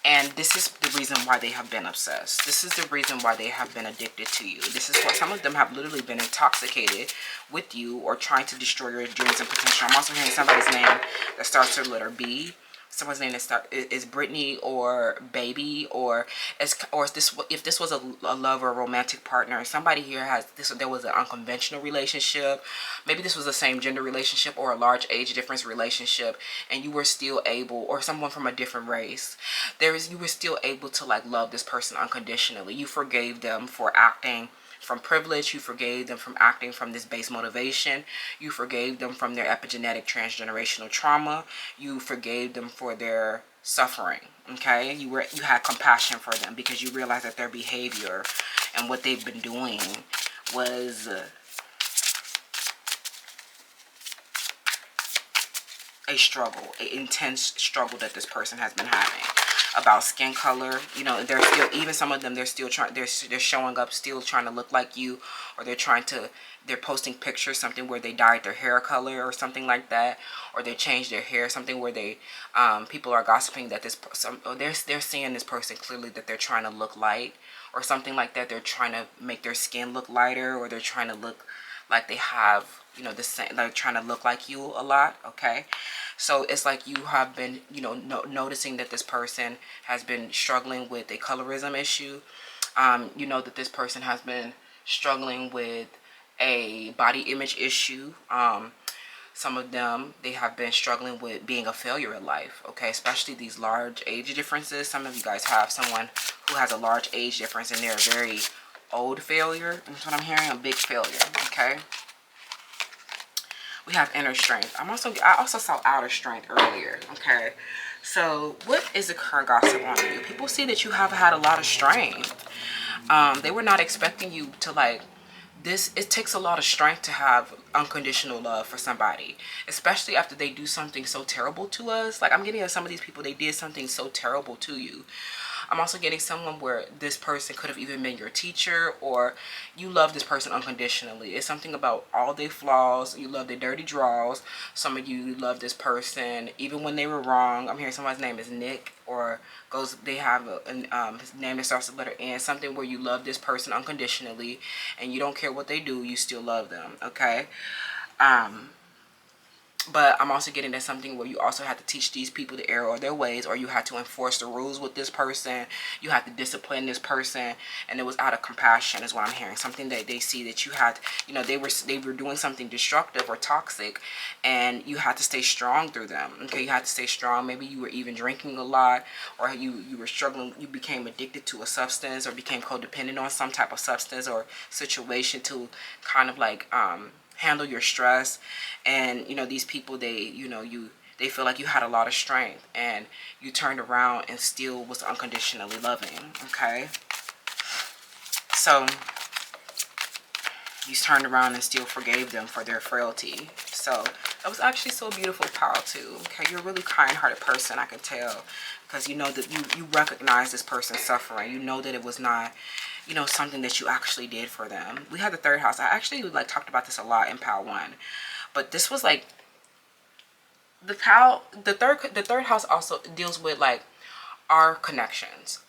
and this is the reason why they have been obsessed. This is the reason why they have been addicted to you. This is why some of them have literally been intoxicated with you, or trying to destroy your dreams and potential. I'm also hearing somebody's name that starts with the letter B. Someone's name is Brittany or Baby, or if this was a love or a romantic partner. Somebody here has this. There was an unconventional relationship. Maybe this was a same gender relationship or a large age difference relationship, and you were still able, or someone from a different race. You were still able to like love this person unconditionally. You forgave them for acting from privilege. You forgave them from acting from this base motivation. You forgave them from their epigenetic transgenerational trauma. You forgave them for their suffering. Okay, you had compassion for them, because you realized that their behavior and what they've been doing was a struggle, an intense struggle that this person has been having about skin color. You know, they're still, even some of them, they're still trying, they're showing up still trying to look like you, or they're posting pictures, something where they dyed their hair color or something like that, or they changed their hair, something where they people are gossiping that they're seeing this person clearly, that they're trying to look light or something like that. They're trying to make their skin look lighter, or they're trying to look like they have, you know, the same, like trying to look like you a lot. Okay, so it's like you have been, you know, noticing that this person has been struggling with a colorism issue. You know that this person has been struggling with a body image issue. Some of them, they have been struggling with being a failure in life. Okay, especially these large age differences. Some of you guys have someone who has a large age difference, and they're a very old failure. That's what I'm hearing, a big failure. Okay, we have inner strength. I also saw outer strength earlier. Okay, so what is the current gossip on you? People see that you have had a lot of strength. They were not expecting you to like this. It takes a lot of strength to have unconditional love for somebody, especially after they do something so terrible to us. Like, I'm getting at some of these people, they did something so terrible to you. I'm also getting someone where this person could have even been your teacher, or you love this person unconditionally. It's something about all their flaws. You love their dirty draws. Some of you love this person even when they were wrong. I'm hearing somebody's name is Nick, or they have his name that starts with the letter N. Something where you love this person unconditionally, and you don't care what they do, you still love them. Okay, But I'm also getting at something where you also have to teach these people the error of their ways, or you had to enforce the rules with this person. You had to discipline this person, and it was out of compassion, is what I'm hearing. Something that they see that you had, you know, they were doing something destructive or toxic, and you had to stay strong through them. Okay, you had to stay strong. Maybe you were even drinking a lot, or you were struggling. You became addicted to a substance, or became codependent on some type of substance or situation to kind of like handle your stress. And you know, these people, they feel like you had a lot of strength, and you turned around and still was unconditionally loving. Okay, so you turned around and still forgave them for their frailty. So that was actually so beautiful, pal, too. Okay, you're a really kind-hearted person, I can tell, because you know that you recognize this person's suffering. You know that it was not, you know, something that you actually did for them. We had the third house. I actually like talked about this a lot in pal 1, but this was like the third house also deals with like our connections.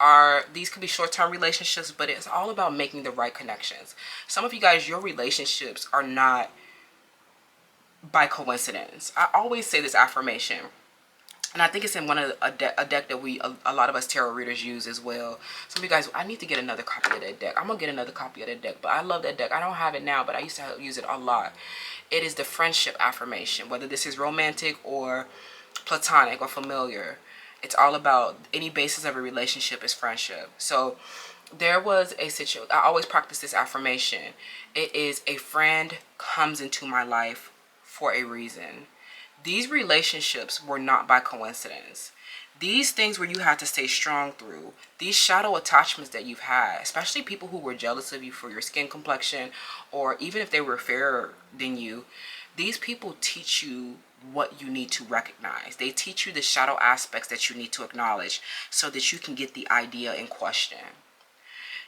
These could be short-term relationships, but it's all about making the right connections. Some of you guys, your relationships are not by coincidence. I always say this affirmation, and I think it's in one of a deck that a lot of us tarot readers use as well. Some of you guys, I need to get another copy of that deck. I'm gonna get another copy of that deck, but I love that deck. I don't have it now, but I used to use it a lot. It is the friendship affirmation, whether this is romantic or platonic or familiar. It's all about any basis of a relationship is friendship. So there was a situation. I always practice this affirmation. It is: a friend comes into my life for a reason. These relationships were not by coincidence. These things where you had to stay strong through, these shadow attachments that you've had, especially people who were jealous of you for your skin complexion, or even if they were fairer than you, these people teach you what you need to recognize. They teach you the shadow aspects that you need to acknowledge so that you can get the idea in question.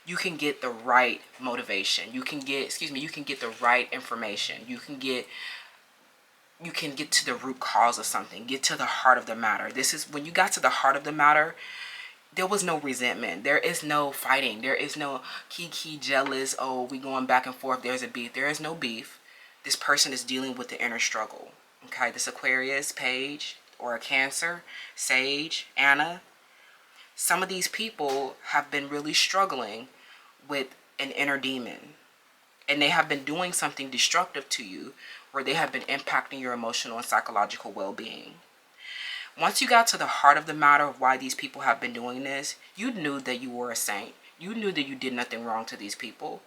You can get the right motivation. You can get the right information. You can get to the root cause of something, get to the heart of the matter. This is when you got to the heart of the matter. There was no resentment. There is no fighting. There is no kiki jealous. Oh, we going back and forth. There's a beef. There is no beef. This person is dealing with the inner struggle. Okay, this Aquarius, Page, or a Cancer, Sage, Anna. Some of these people have been really struggling with an inner demon, and they have been doing something destructive to you, where they have been impacting your emotional and psychological well-being. Once you got to the heart of the matter of why these people have been doing this, you knew that you were a saint. You knew that you did nothing wrong to these people.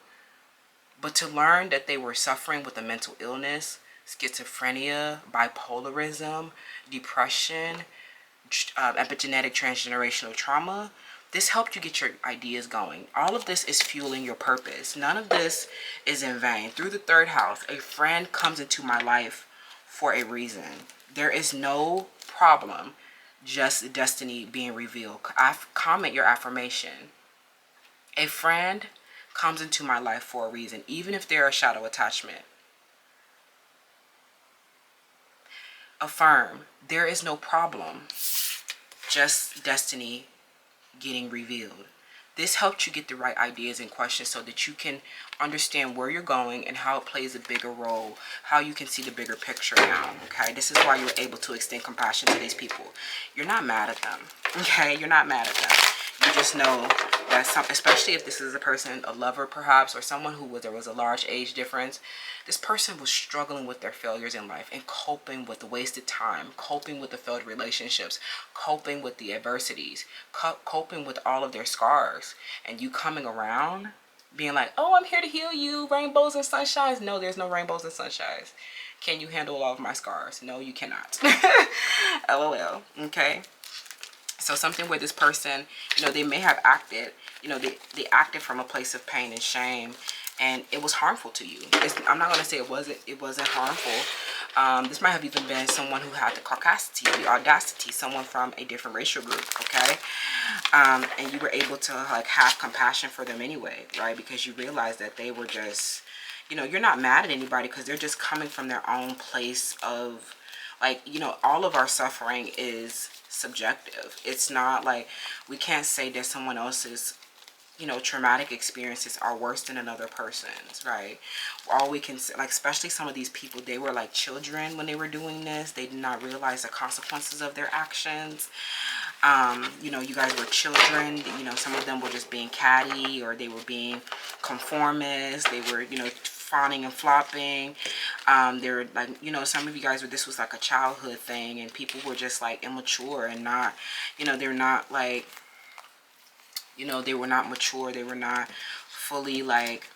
But to learn that they were suffering with a mental illness, schizophrenia, bipolarism, depression, epigenetic transgenerational trauma, this helped you get your ideas going. All of this is fueling your purpose. None of this is in vain. Through the third house, a friend comes into my life for a reason. There is no problem, just destiny being revealed. Comment your affirmation. A friend comes into my life for a reason, even if they're a shadow attachment. Affirm, there is no problem, just destiny getting revealed. This helped you get the right ideas and questions so that you can understand where you're going and how it plays a bigger role, how you can see the bigger picture now. Okay, this is why you're able to extend compassion to these people. You're not mad at them. Okay, you're not mad at them. You just know that especially if this is a person, a lover perhaps, or someone there was a large age difference, this person was struggling with their failures in life and coping with the wasted time, coping with the failed relationships, coping with the adversities, coping with all of their scars. And you coming around being like, oh, I'm here to heal you, rainbows and sunshines. No, there's no rainbows and sunshines. Can you handle all of my scars? No, you cannot. LOL. Okay. So something where this person, they may have acted, they acted from a place of pain and shame, and it was harmful to you. I'm not going to say it wasn't harmful. This might have even been someone who had the caucasity, the audacity, someone from a different racial group, okay? And you were able to have compassion for them anyway, right? Because you realized that they were just, you're not mad at anybody because they're just coming from their own place of, all of our suffering is subjective. It's not like we can't say that someone else's you know, traumatic experiences are worse than another person's, right? All we can say, like, especially some of these people, they were like children when they were doing this. They did not realize the consequences of their actions. You know, you guys were children. You know, some of them were just being catty, or they were being conformist. They were, you know, fawning and flopping. They were like, you know, some of you guys were, this was like a childhood thing, and people were just like immature and not, you know, they're not like, you know, they were not mature. They were not fully like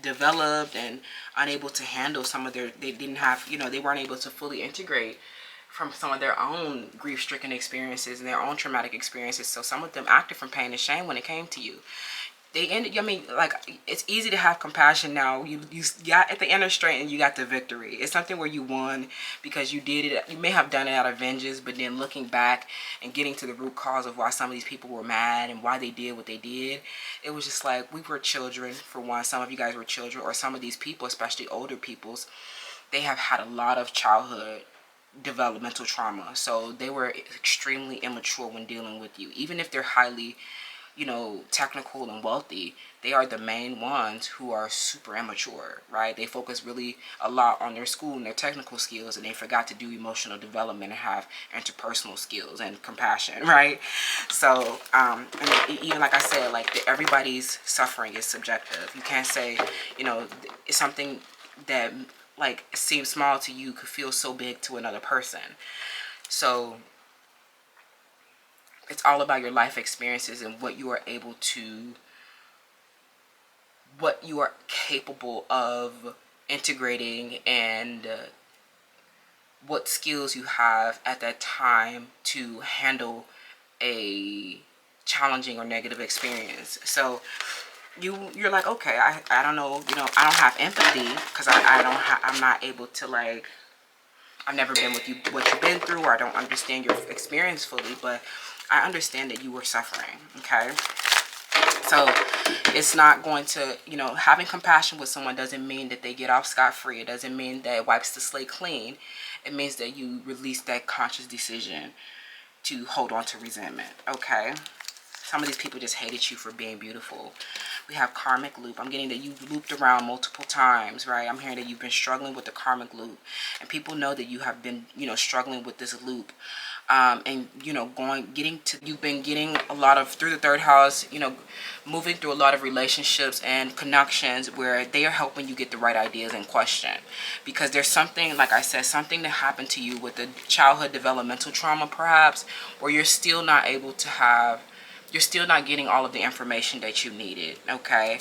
developed and unable to handle some of their, they didn't have, you know, they weren't able to fully integrate from some of their own grief-stricken experiences and their own traumatic experiences. So some of them acted from pain and shame when it came to you. They ended, I mean, like, it's easy to have compassion now. You got at the inner strength and you got the victory. It's something where you won because you did it. You may have done it out of vengeance, but then looking back and getting to the root cause of why some of these people were mad and why they did what they did, it was just like, we were children, for one. Some of you guys were children, or some of these people, especially older peoples, they have had a lot of childhood developmental trauma. So they were extremely immature when dealing with you. Even if they're highly, you know, technical and wealthy, they are the main ones who are super immature, right? They focus really a lot on their school and their technical skills, and they forgot to do emotional development and have interpersonal skills and compassion, right? So and even like I said, like, everybody's suffering is subjective. You can't say, you know, it's something that like seems small to you could feel so big to another person. So it's all about your life experiences and what you are able to, what you are capable of integrating, and what skills you have at that time to handle a challenging or negative experience. So you're like, okay, I don't know, you know, I don't have empathy because I'm not able to, like, I've never been with you, what you've been through, or I don't understand your experience fully, but I understand that you were suffering, okay? So it's not going to, you know, having compassion with someone doesn't mean that they get off scot-free. It doesn't mean that it wipes the slate clean. It means that you release that conscious decision to hold on to resentment, okay? Some of these people just hated you for being beautiful. We have karmic loop. I'm getting that you looped around multiple times, right? I'm hearing that you've been struggling with the karmic loop. And people know that you have been, you know, struggling with this loop. And, you know, you've been getting a lot of, through the third house, you know, moving through a lot of relationships and connections where they are helping you get the right ideas in question. Because there's something, like I said, something that happened to you with the childhood developmental trauma, perhaps, where you're still not able to have, you're still not getting all of the information that you needed, okay,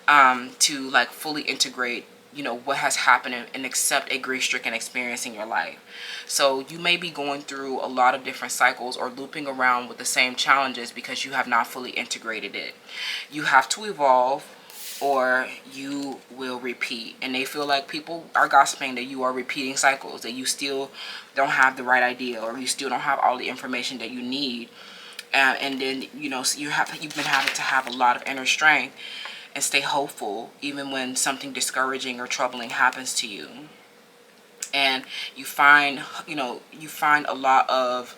to like fully integrate, you know, what has happened and accept a grief-stricken experience in your life. So you may be going through a lot of different cycles or looping around with the same challenges because you have not fully integrated it. You have to evolve or you will repeat. And they feel like people are gossiping that you are repeating cycles, that you still don't have the right idea, or you still don't have all the information that you need. And then, you know, so you've been having to have a lot of inner strength and stay hopeful even when something discouraging or troubling happens to you. And you find, you know, you find a lot of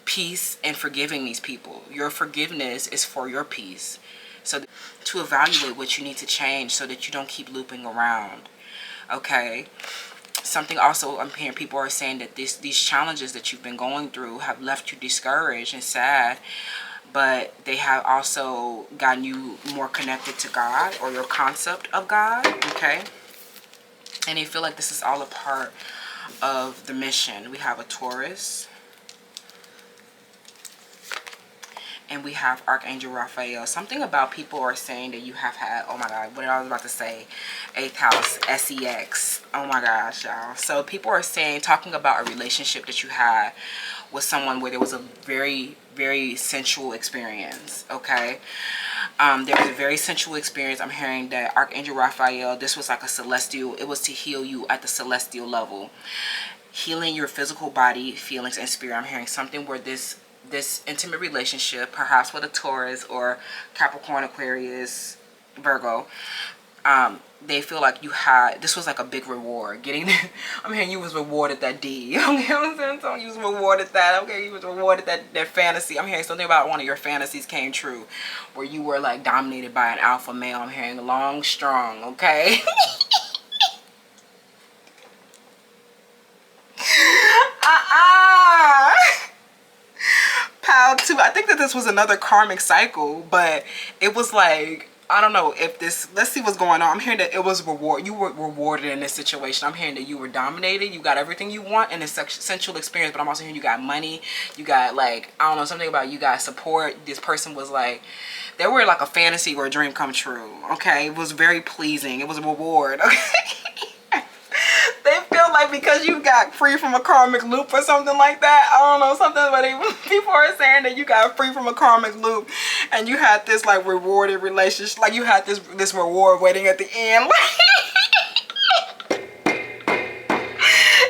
peace in forgiving these people. Your forgiveness is for your peace. So to evaluate what you need to change so that you don't keep looping around, okay? Something also I'm hearing people are saying that these challenges that you've been going through have left you discouraged and sad, but they have also gotten you more connected to God or your concept of God, okay? And they feel like this is all a part of the mission. We have a Taurus. And we have Archangel Raphael. Something about people are saying that you have had, oh my God, what I was about to say, 8th house, SEX. Oh my gosh, y'all. So people are saying, talking about a relationship that you had with someone where there was a very, very sensual experience, okay? There was a very sensual experience. I'm hearing that Archangel Raphael, this was like a celestial, it was to heal you at the celestial level. Healing your physical body, feelings, and spirit. I'm hearing something where this intimate relationship, perhaps with a Taurus or Capricorn, Aquarius, Virgo, they feel like you had, this was like a big reward. Getting, I'm hearing you was rewarded that D. Okay, I'm saying something, you was rewarded that. Okay, you was rewarded that fantasy. I'm hearing something about one of your fantasies came true, where you were like dominated by an alpha male. I'm hearing long, strong. Okay. Pal 2. I think that this was another karmic cycle, but it was like, I don't know if this, let's see what's going on. I'm hearing that it was reward. You were rewarded in this situation. I'm hearing that you were dominated. You got everything you want in this sensual experience, but I'm also hearing you got money. You got like, I don't know, something about you got support. This person was like, they were like a fantasy or a dream come true. Okay. It was very pleasing. It was a reward. Okay. They feel like because you got free from a karmic loop or something like that. I don't know, something, but people are saying that you got free from a karmic loop and you had this like rewarded relationship, like you had this reward waiting at the end.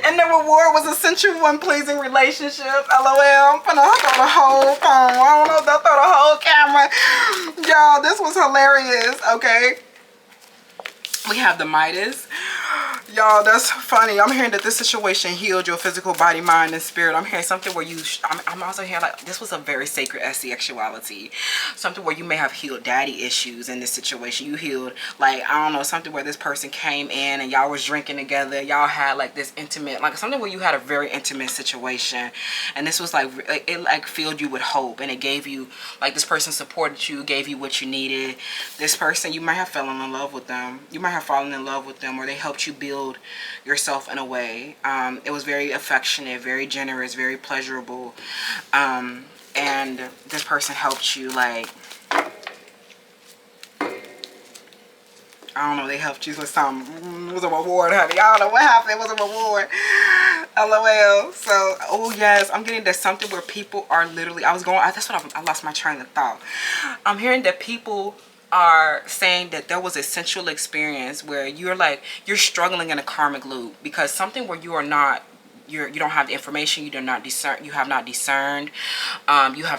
And the reward was a sensual and pleasing relationship. LOL. I'm finna throw the whole phone. I don't know if they'll throw the whole camera. Y'all, this was hilarious. Okay. We have the Midas. Y'all, that's funny. I'm hearing that this situation healed your physical body, mind, and spirit. I'm hearing something where you, I'm also hearing like this was a very sacred sexuality. Something where you may have healed daddy issues in this situation. You healed, like, I don't know, something where this person came in and y'all was drinking together. Y'all had like this intimate, like something where you had a very intimate situation. And this was like, it like filled you with hope. And it gave you, like this person supported you, gave you what you needed. This person, you might have fallen in love with them. You might have fallen in love with them, or they helped you build yourself in a way. It was very affectionate, very generous, very pleasurable, and this person helped you, like, I don't know, they helped you with something. It was a reward, honey. I don't know what happened. It was a reward. LOL. So, oh yes, I'm getting that something where people are literally, that's what I lost my train of thought. I'm hearing that people are saying that there was a sensual experience where you're struggling in a karmic loop because something where you are not, you don't have the information, you have not discerned, you have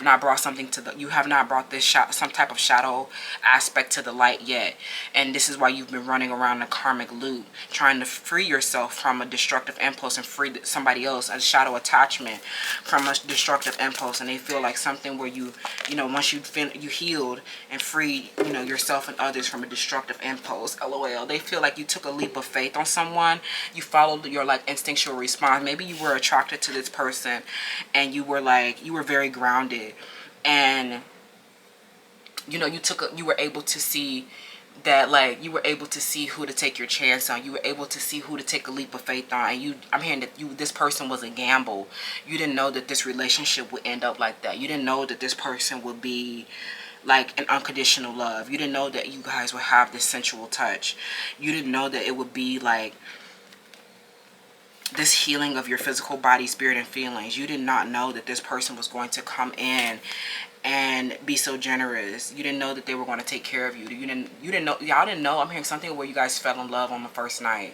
not brought something to the, you have not brought this some type of shadow aspect to the light yet. And this is why you've been running around a karmic loop trying to free yourself from a destructive impulse and free somebody else, a shadow attachment from a destructive impulse. And they feel like something where you know, once you healed and freed, you know, yourself and others from a destructive impulse, LOL, they feel like you took a leap of faith on someone. You followed your like instinctual response. Maybe you were attracted to this person and you were very grounded, and you know, you were able to see that, like, you were able to see who to take your chance on. You were able to see who to take a leap of faith on. And I'm hearing that this person was a gamble. You didn't know that this relationship would end up like that. You didn't know that this person would be like an unconditional love. You didn't know that you guys would have this sensual touch. You didn't know that it would be like this healing of your physical body, spirit, and feelings. You did not know that this person was going to come in and be so generous. You didn't know that they were going to take care of you. You didn't know, y'all didn't know. I'm hearing something where you guys fell in love on the first night.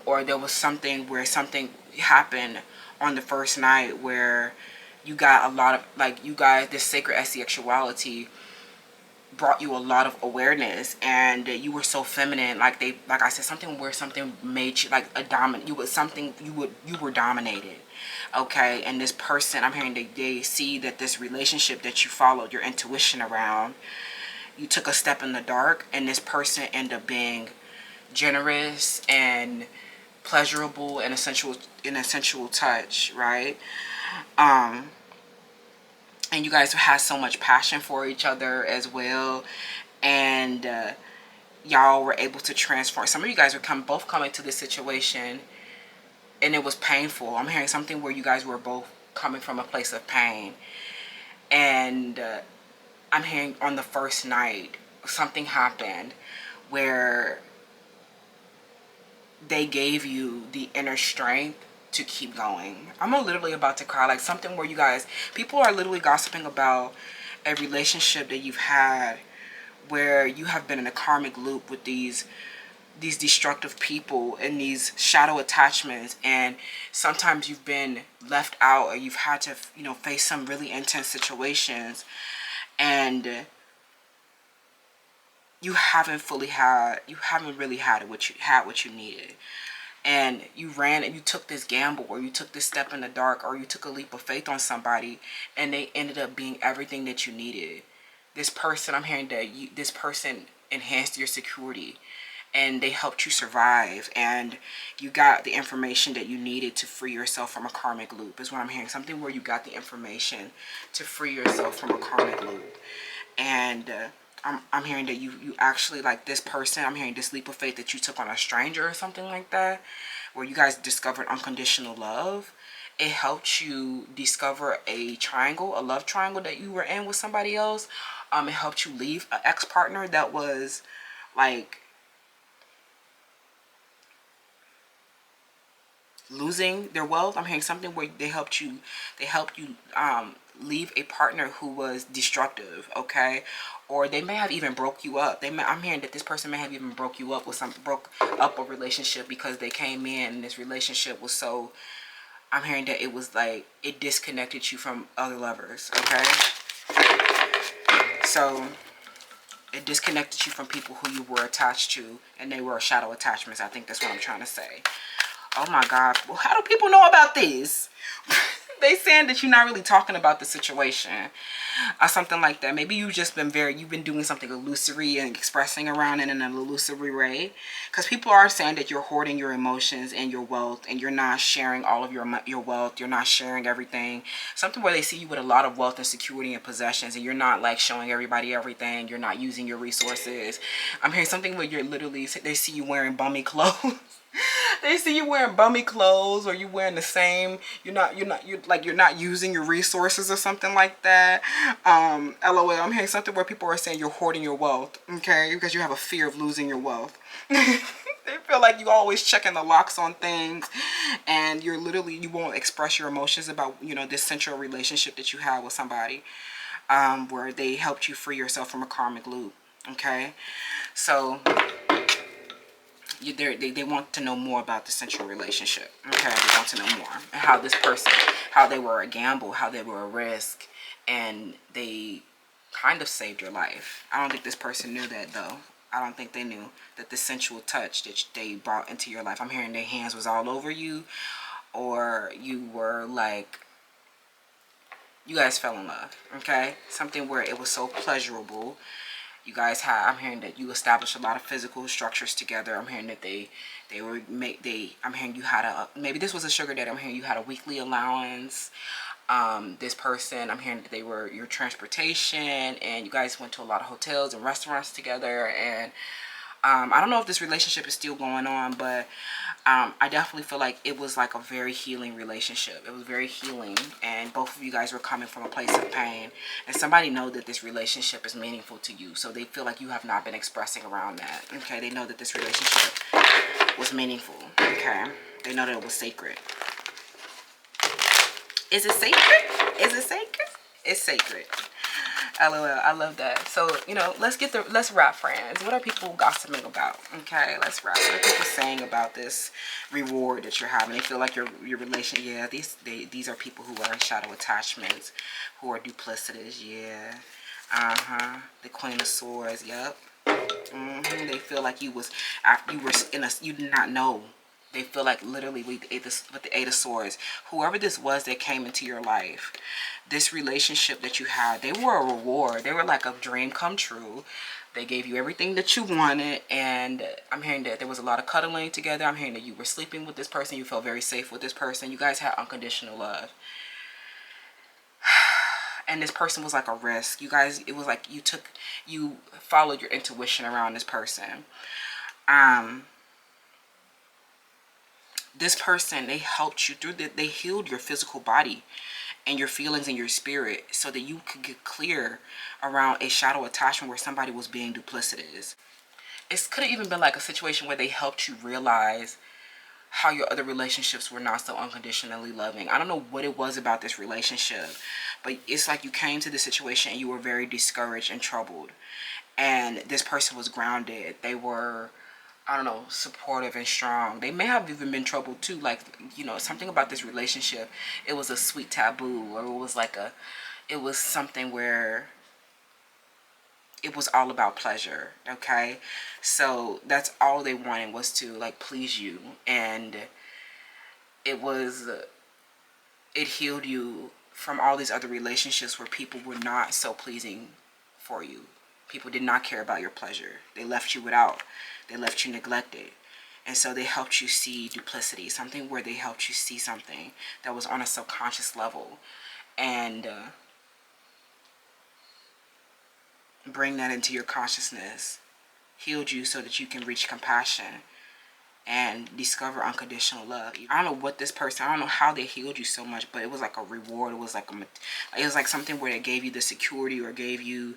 Or there was something where something happened on the first night where you got a lot of, like, you guys, this sacred sexuality brought you a lot of awareness, and you were so feminine, like I said, something where something made you like a dominant, you were dominated. Okay, and this person, I'm hearing that they see that this relationship that you followed your intuition around, you took a step in the dark, and this person ended up being generous and pleasurable and in a sensual touch, right? And you guys had so much passion for each other as well. And y'all were able to transform. Some of you guys were both coming to this situation and it was painful. I'm hearing something where you guys were both coming from a place of pain. And I'm hearing on the first night, something happened where they gave you the inner strength to keep going. I'm literally about to cry. Like something where you guys, people are literally gossiping about a relationship that you've had where you have been in a karmic loop with these destructive people and these shadow attachments, and sometimes you've been left out or you've had to, you know, face some really intense situations, and you haven't really had what you needed. And you ran and you took this gamble, or you took this step in the dark, or you took a leap of faith on somebody, and they ended up being everything that you needed. This person, I'm hearing that this person enhanced your security, and they helped you survive, and you got the information that you needed to free yourself from a karmic loop, is what I'm hearing. Something where you got the information to free yourself from a karmic loop. And I'm hearing that you actually, like, this person, I'm hearing this leap of faith that you took on a stranger or something like that, where you guys discovered unconditional love. It helped you discover a love triangle that you were in with somebody else. It helped you leave an ex-partner that was like losing their wealth. I'm hearing something where they helped you leave a partner who was destructive, okay? Or they may have even broke you up. I'm hearing that this person may have even broke up a relationship, because they came in and this relationship was so, I'm hearing that it was like it disconnected you from other lovers, okay? So it disconnected you from people who you were attached to, and they were shadow attachments. I think that's what I'm trying to say. Oh my God. Well, how do people know about this? They saying that you're not really talking about the situation or something like that. Maybe you've been doing something illusory and expressing around it in an illusory way. Because people are saying that you're hoarding your emotions and your wealth, and you're not sharing all of your wealth. You're not sharing everything. Something where they see you with a lot of wealth and security and possessions, and you're not like showing everybody everything. You're not using your resources. I'm hearing something where they see you wearing bummy clothes. They see you wearing bummy clothes, or you wearing the same, you're not using your resources or something like that. LOL, I'm hearing something where people are saying you're hoarding your wealth, okay? Because you have a fear of losing your wealth. They feel like you always checking the locks on things, and you won't express your emotions about, this central relationship that you have with somebody, where they helped you free yourself from a karmic loop, okay? So they want to know more about the central relationship, okay? They want to know more, and how this person, how they were a gamble, how they were a risk, and they kind of saved your life. I don't think this person knew that, though. I don't think they knew that the sensual touch that they brought into your life, I'm hearing their hands was all over you, or you were like, you guys fell in love, okay? Something where it was so pleasurable. You guys I'm hearing that you established a lot of physical structures together. I'm hearing that I'm hearing you had maybe this was a sugar daddy. I'm hearing you had a weekly allowance. This person, I'm hearing that they were your transportation, and you guys went to a lot of hotels and restaurants together. And I don't know if this relationship is still going on, but I definitely feel like it was like a very healing relationship. It was very healing, and both of you guys were coming from a place of pain, and somebody know that this relationship is meaningful to you, so they feel like you have not been expressing around that, okay? They know that this relationship was meaningful, okay? They know that it was sacred. Is it sacred? Is it sacred? It's sacred. LOL, I love that. So, let's wrap, friends. What are people gossiping about? Okay, let's wrap. What are people saying about this reward that you're having? They feel like your relation, yeah, these are people who are shadow attachments, who are duplicitous, yeah. The Queen of Swords, yep. They feel like you did not know. They feel like literally with the Eight of Swords, whoever this was that came into your life, this relationship that you had, they were a reward. They were like a dream come true. They gave you everything that you wanted, and I'm hearing that there was a lot of cuddling together. I'm hearing that you were sleeping with this person. You felt very safe with this person. You guys had unconditional love. And this person was like a risk. You guys, it was like you followed your intuition around this person. This person, they helped you through they healed your physical body and your feelings and your spirit, so that you could get clear around a shadow attachment where somebody was being duplicitous. It could have even been like a situation where they helped you realize how your other relationships were not so unconditionally loving. I don't know what it was about this relationship, but it's like you came to this situation and you were very discouraged and troubled, and this person was grounded. They were, I don't know, supportive and strong. They may have even been troubled too. Like, something about this relationship, it was a sweet taboo, or it was something where it was all about pleasure, okay? So that's all they wanted, was to like please you. And it healed you from all these other relationships where people were not so pleasing for you. People did not care about your pleasure. They left you without. They left you neglected. And so they helped you see duplicity, something where they helped you see something that was on a subconscious level, and bring that into your consciousness, healed you so that you can reach compassion and discover unconditional love. I don't know what this person, I don't know how they healed you so much, but it was like a reward. It was like something where they gave you the security or gave you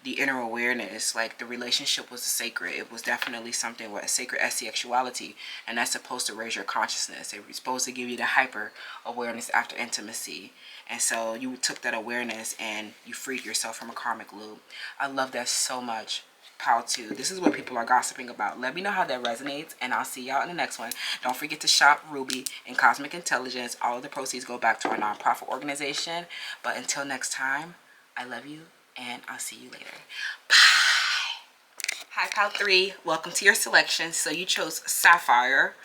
the inner awareness. Like the relationship was sacred. It was definitely something with a sacred sexuality, and that's supposed to raise your consciousness. It's supposed to give you the hyper awareness after intimacy. And so you took that awareness and you freed yourself from a karmic loop. I love that so much. How to. This is what people are gossiping about. Let me know how that resonates, and I'll see y'all in the next one. Don't forget to shop Ruby and Cosmic Intelligence. All of the proceeds go back to our nonprofit organization. But until next time, I love you, and I'll see you later. Bye. Hi, Pal 3. Welcome to your selection. So you chose Sapphire,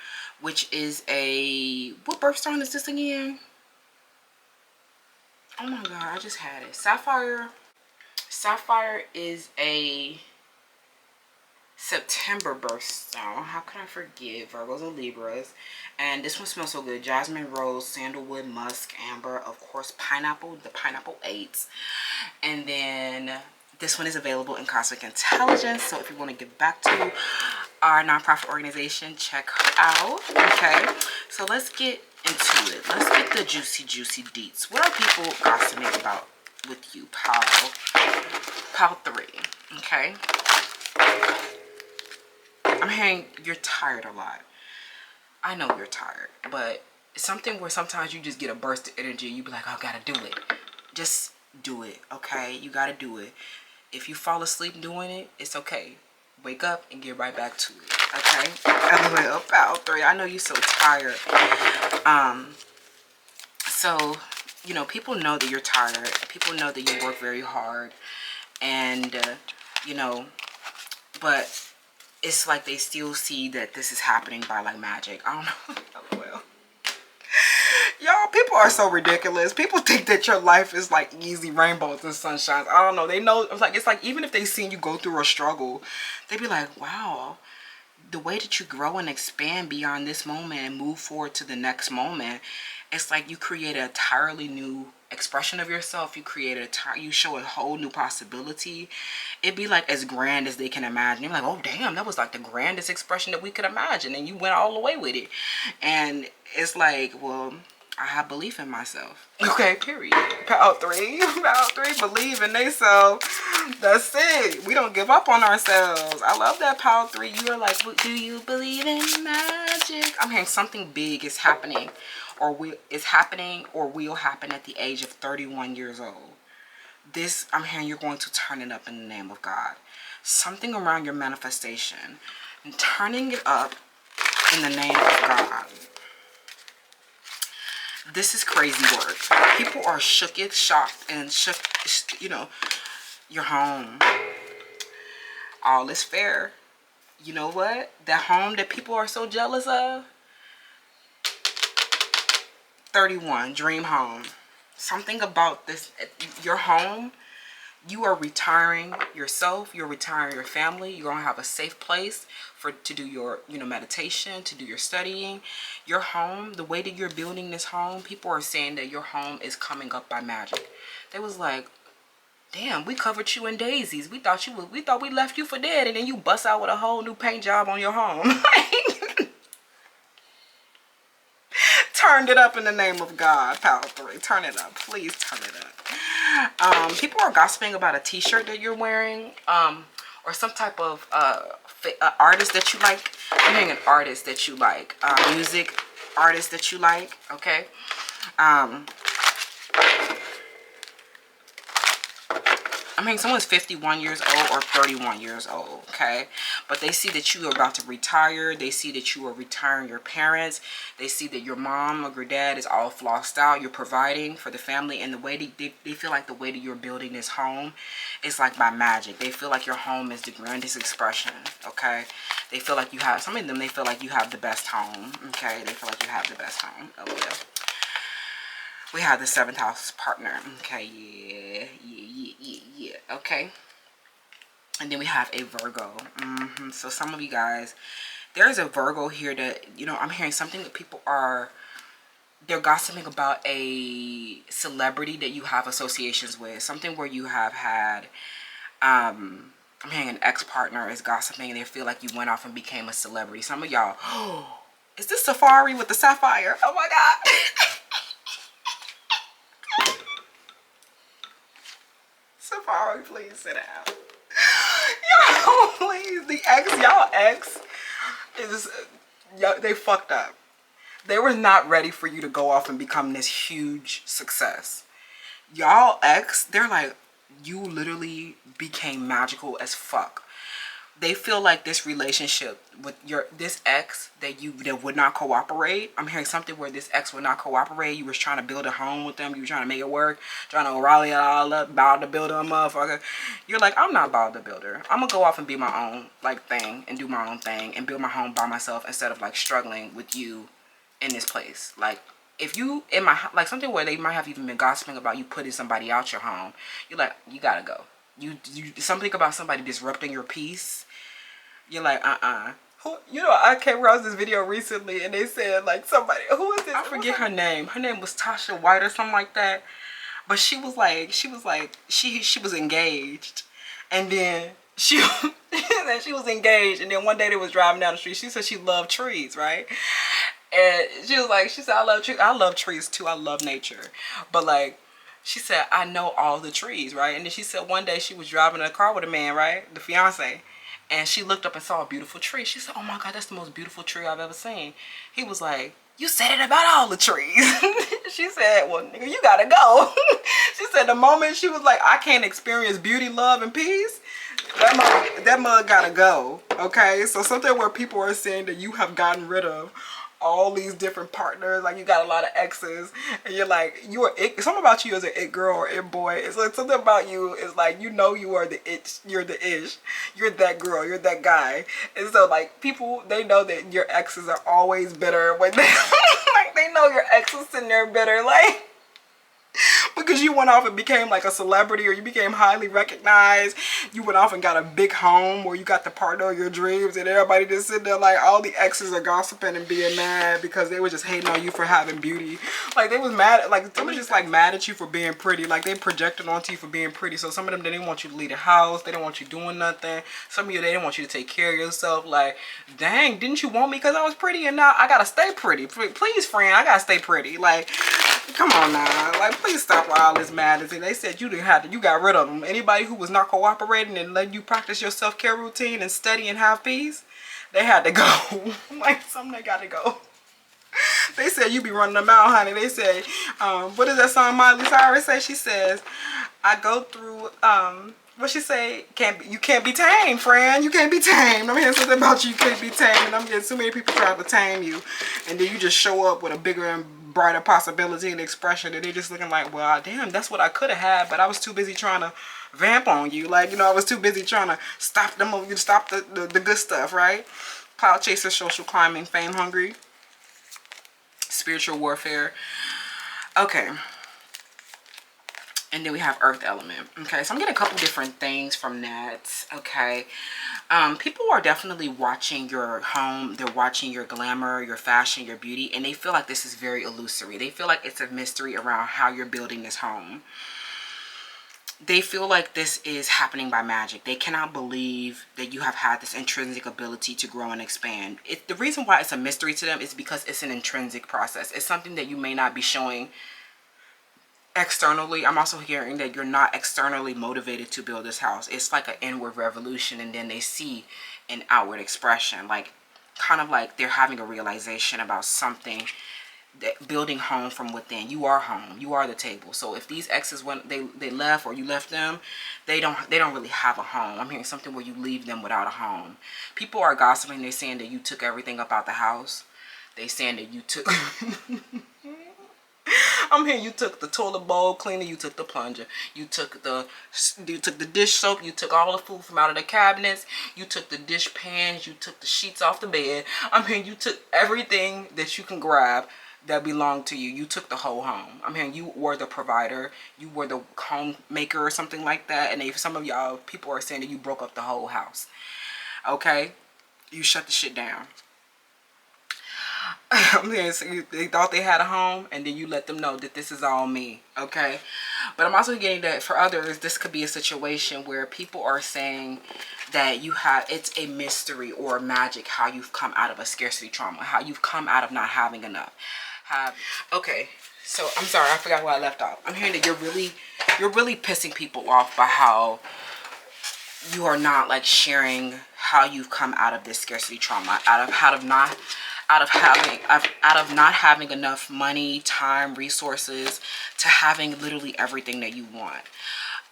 which is a... What birthstone is this again? Oh my god, I just had it. Sapphire is a September birthstone. How could I forget? Virgos and Libras. And this one smells so good. Jasmine, rose, sandalwood, musk, amber, of course, pineapple, the pineapple 8s. And then this one is available in Cosmic Intelligence. So if you want to give back to our nonprofit organization, check her out. Okay, so let's get into it. Let's get the juicy deets. What are people gossiping about with you, Pal 3? Okay, I'm hearing you're tired a lot. I know you're tired, but it's something where sometimes you just get a burst of energy. You be like, oh, I gotta do it. Just do it, okay? You gotta do it. If you fall asleep doing it, it's okay. Wake up and get right back to it, okay? LOL, Pal 3. I know you're so tired. So, you know, people know that you're tired. People know that you work very hard. And, you know, but it's like they still see that this is happening by like magic. I don't know. LOL. Y'all, people are so ridiculous. People think that your life is like easy rainbows and sunshines. I don't know. They know, it's like even if they seen you go through a struggle, they be like, wow, the way that you grow and expand beyond this moment and move forward to the next moment, it's like you create an entirely new expression of yourself. You show a whole new possibility. It'd be like as grand as they can imagine. You're like, oh damn, that was like the grandest expression that we could imagine, and you went all the way with it. And it's like, well, I have belief in myself. Okay, period. Pal 3, believe in themselves. That's it. We don't give up on ourselves. I love that, Pal 3. You are like, do you believe in magic? I'm hearing something big is happening, or will happen at the age of 31 years old. This, I'm hearing you're going to turn it up in the name of God. Something around your manifestation, and turning it up in the name of God. This is crazy work. People are shook, you know, you're home. All is fair. You know what? That home that people are so jealous of, 31, dream home. Something about this, your home, you are retiring yourself, you're retiring your family. You're going to have a safe place to do your, you know, meditation, to do your studying. Your home, the way that you're building this home, people are saying that your home is coming up by magic. They was like, damn, we covered you in daisies. We thought we left you for dead, and then you bust out with a whole new paint job on your home. Turned it up in the name of God, Pal 3. Turn it up. Please turn it up. People are gossiping about a t-shirt that you're wearing, or some type of artist that you like. I'm hearing an artist that you like, music artist that you like, okay? I mean, someone's 51 years old or 31 years old, okay? But they see that you are about to retire. They see that you are retiring your parents. They see that your mom or your dad is all flossed out. You're providing for the family. And the way they feel like the way that you're building this home is like by magic. They feel like your home is the grandest expression, okay? They feel like you have, some of them, they feel like you have the best home, okay? They feel like you have the best home. Oh, yeah. We have the 7th house partner. Okay, yeah. Okay. And then we have a Virgo. So some of you guys, there's a Virgo here that, you know, I'm hearing something that people are, they're gossiping about a celebrity that you have associations with. Something where you have had, I'm hearing an ex-partner is gossiping and they feel like you went off and became a celebrity. Some of y'all, oh, is this Safari with the sapphire? Oh my God. Safari, please sit down. Y'all, please. The ex, y'all ex is, they fucked up. They were not ready for you to go off and become this huge success. Y'all ex, they're like, you literally became magical as fuck. They feel like this relationship with this ex that would not cooperate. I'm hearing something where this ex would not cooperate. You was trying to build a home with them. You were trying to make it work. Trying to rally it all up, about to build a motherfucker. You're like, I'm not about the builder. I'm gonna go off and be my own like thing and do my own thing and build my home by myself instead of like struggling with you in this place. Like, if you in my, like something where they might have even been gossiping about you putting somebody out your home. You're like, you gotta go. You something about somebody disrupting your peace. You're like, you know, I came across this video recently and they said like somebody, who is this? I forget her name. Her name was Tasha White or something like that. But she was engaged. And then she was engaged, and then one day they was driving down the street. She said she loved trees, right? And she said, I love trees. I love trees too. I love nature. But like, she said, I know all the trees, right? And then she said one day she was driving in a car with a man, right? The fiance. And she looked up and saw a beautiful tree. She said, oh my God, that's the most beautiful tree I've ever seen. He was like, you said it about all the trees. She said, well, nigga, you gotta go. She said the moment she was like, I can't experience beauty, love, and peace, that mug gotta go, okay? So something where people are saying that you have gotten rid of all these different partners, like you got a lot of exes, and you're like, you are it. Something about you as an it girl or it boy. It's like something about you is like, you know, you are the it, you're the ish, you're that girl, you're that guy. And so like people, they know that your exes are always bitter when they like they know your ex is sitting there bitter, like because you went off and became like a celebrity, or you became highly recognized. You went off and got a big home where you got the partner of your dreams, and everybody just sitting there like all the exes are gossiping and being mad because they were just hating on you for having beauty. Like they was mad, like some was just like mad at you for being pretty. Like they projected onto you for being pretty. So some of them, they didn't want you to leave the house. They didn't want you doing nothing. Some of you, they didn't want you to take care of yourself. Like, dang, didn't you want me because I was pretty, and now I gotta stay pretty? Please, friend, I gotta stay pretty. Like, come on now, like please stop with all this madness. And they said you got rid of them. Anybody who was not cooperating and letting you practice your self-care routine and study and have peace, they had to go. Like some, they got to go. They said you be running them out, honey. They say, what is that song Miley Cyrus say? She says, I go through, what she say? You can't be tamed, friend. You can't be tamed. I'm hearing something about you can't be tamed. And I'm getting so many people trying to tame you. And then you just show up with a bigger and brighter possibility and expression, and they're just looking like, well, damn, that's what I could have had, but I was too busy trying to vamp on you. Like, you know, I was too busy trying to stop the good stuff, right? Cloud chaser, social climbing, fame hungry, spiritual warfare. Okay. And then we have earth element. Okay, so I'm getting a couple different things from that. Okay. People are definitely watching your home. They're watching your glamour, your fashion, your beauty, and they feel like this is very illusory. They feel like it's a mystery around how you're building this home. They feel like this is happening by magic. They cannot believe that you have had this intrinsic ability to grow and expand. The reason why it's a mystery to them is because it's an intrinsic process. It's something that you may not be showing externally. I'm also hearing that you're not externally motivated to build this house. It's like an inward revolution, and then they see an outward expression, like kind of like they're having a realization about something, that building home from within. You are home, you are the table. So if these exes, when they left or you left them, they don't really have a home. I'm hearing something where you leave them without a home. People are gossiping. They're saying that you took everything up out the house. They saying that you took I'm hearing you took the toilet bowl cleaner, you took the plunger, you took the dish soap, you took all the food from out of the cabinets, you took the dish pans, you took the sheets off the bed. I'm hearing you took everything that you can grab that belonged to you. You took the whole home. I'm hearing you were the provider, you were the homemaker or something like that. And some of y'all people are saying that you broke up the whole house. Okay, you shut the shit down. I'm hearing so they thought they had a home, and then you let them know that this is all me. Okay, but I'm also getting that for others, this could be a situation where people are saying that it's a mystery or magic how you've come out of a scarcity trauma, how you've come out of not having enough. Okay, so I'm sorry, I forgot where I left off. I'm hearing that you're really pissing people off by how you are not like sharing how you've come out of this scarcity trauma, out of not having enough money, time, resources to having literally everything that you want.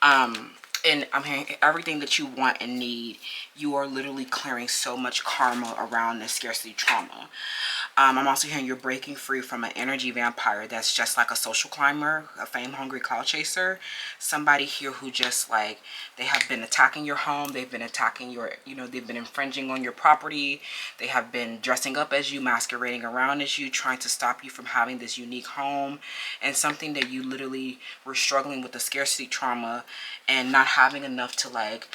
And I'm hearing everything that you want and need, you are literally clearing so much karma around this scarcity trauma. I'm also hearing you're breaking free from an energy vampire that's just like a social climber, a fame-hungry cloud chaser. Somebody here who just like, they have been attacking your home. They've been attacking your, they've been infringing on your property. They have been dressing up as you, masquerading around as you, trying to stop you from having this unique home. And something that you literally were struggling with the scarcity trauma and not having enough to like,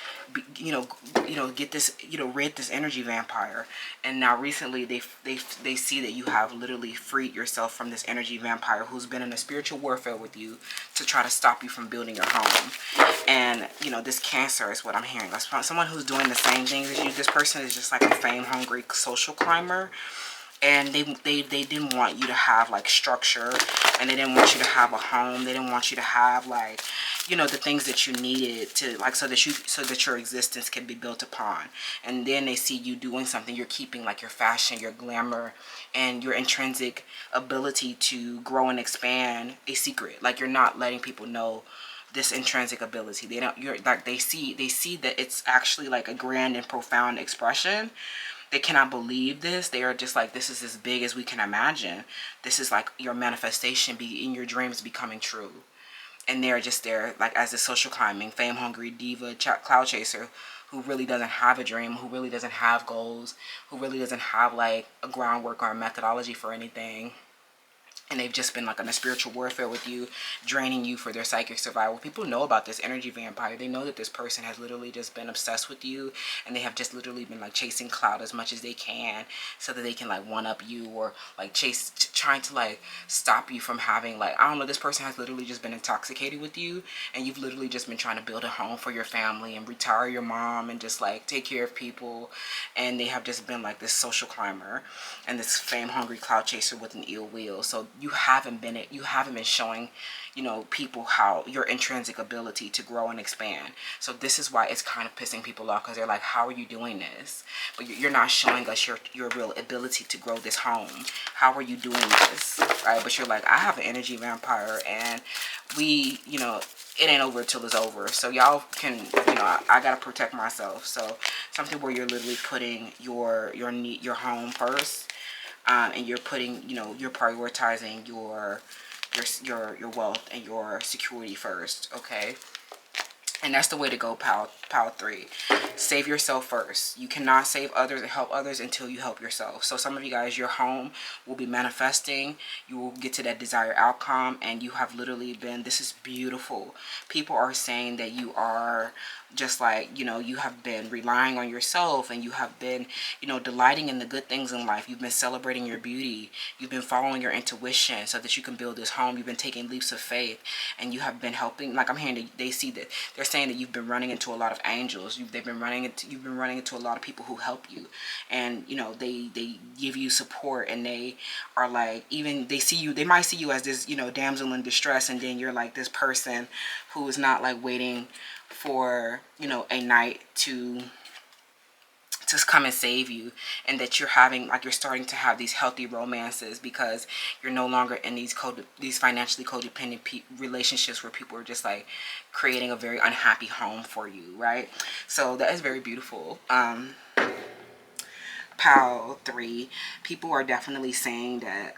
get this, rid this energy vampire. And now recently they see that you have literally freed yourself from this energy vampire who's been in a spiritual warfare with you to try to stop you from building your home. And this Cancer is what I'm hearing. That's someone who's doing the same things as you. This person is just like a fame hungry social climber. And they didn't want you to have like structure, and they didn't want you to have a home. They didn't want you to have like, the things that you needed to like, so that your existence can be built upon. And then they see you doing something. You're keeping like your fashion, your glamour, and your intrinsic ability to grow and expand a secret. Like, you're not letting people know this intrinsic ability. They see that it's actually like a grand and profound expression. They cannot believe this. They are just like, this is as big as we can imagine. This is like your manifestation in your dreams becoming true. And they're just there like as a social climbing, fame hungry diva cloud chaser who really doesn't have a dream, who really doesn't have goals, who really doesn't have like a groundwork or a methodology for anything. And they've just been like in a spiritual warfare with you, draining you for their psychic survival. People know about this energy vampire. They know that this person has literally just been obsessed with you, and they have just literally been like chasing clout as much as they can so that they can like one up you, or like trying to like stop you from having like, I don't know, this person has literally just been intoxicated with you, and you've literally just been trying to build a home for your family and retire your mom and just like take care of people. And they have just been like this social climber and this fame hungry cloud chaser with an ill will. So you haven't been showing people how your intrinsic ability to grow and expand. So this is why it's kind of pissing people off, because they're like, how are you doing this? But you're not showing us your real ability to grow this home. How are you doing this? Right? But you're like, I have an energy vampire, and it ain't over till it's over. So y'all can, I gotta protect myself. So something where you're literally putting your home first. And you're putting, you're prioritizing your wealth and your security first, okay? And that's the way to go, pal 3. Save yourself first. You cannot save others and help others until you help yourself. So some of you guys, your home will be manifesting. You will get to that desired outcome, and you have literally been, this is beautiful. People are saying that you are just like, you have been relying on yourself, and you have been, delighting in the good things in life. You've been celebrating your beauty. You've been following your intuition so that you can build this home. You've been taking leaps of faith, and you have been helping. Like, I'm hearing they see that they're saying that you've been running into a lot of angels. You've been running into a lot of people who help you, and they give you support, and they are like, even they might see you as this damsel in distress, and then you're like this person who is not like waiting for a knight to to come and save you, and that you're having, like, you're starting to have these healthy romances because you're no longer in these financially codependent relationships where people are just like creating a very unhappy home for you, right? So that is very beautiful. Pile 3, people are definitely saying that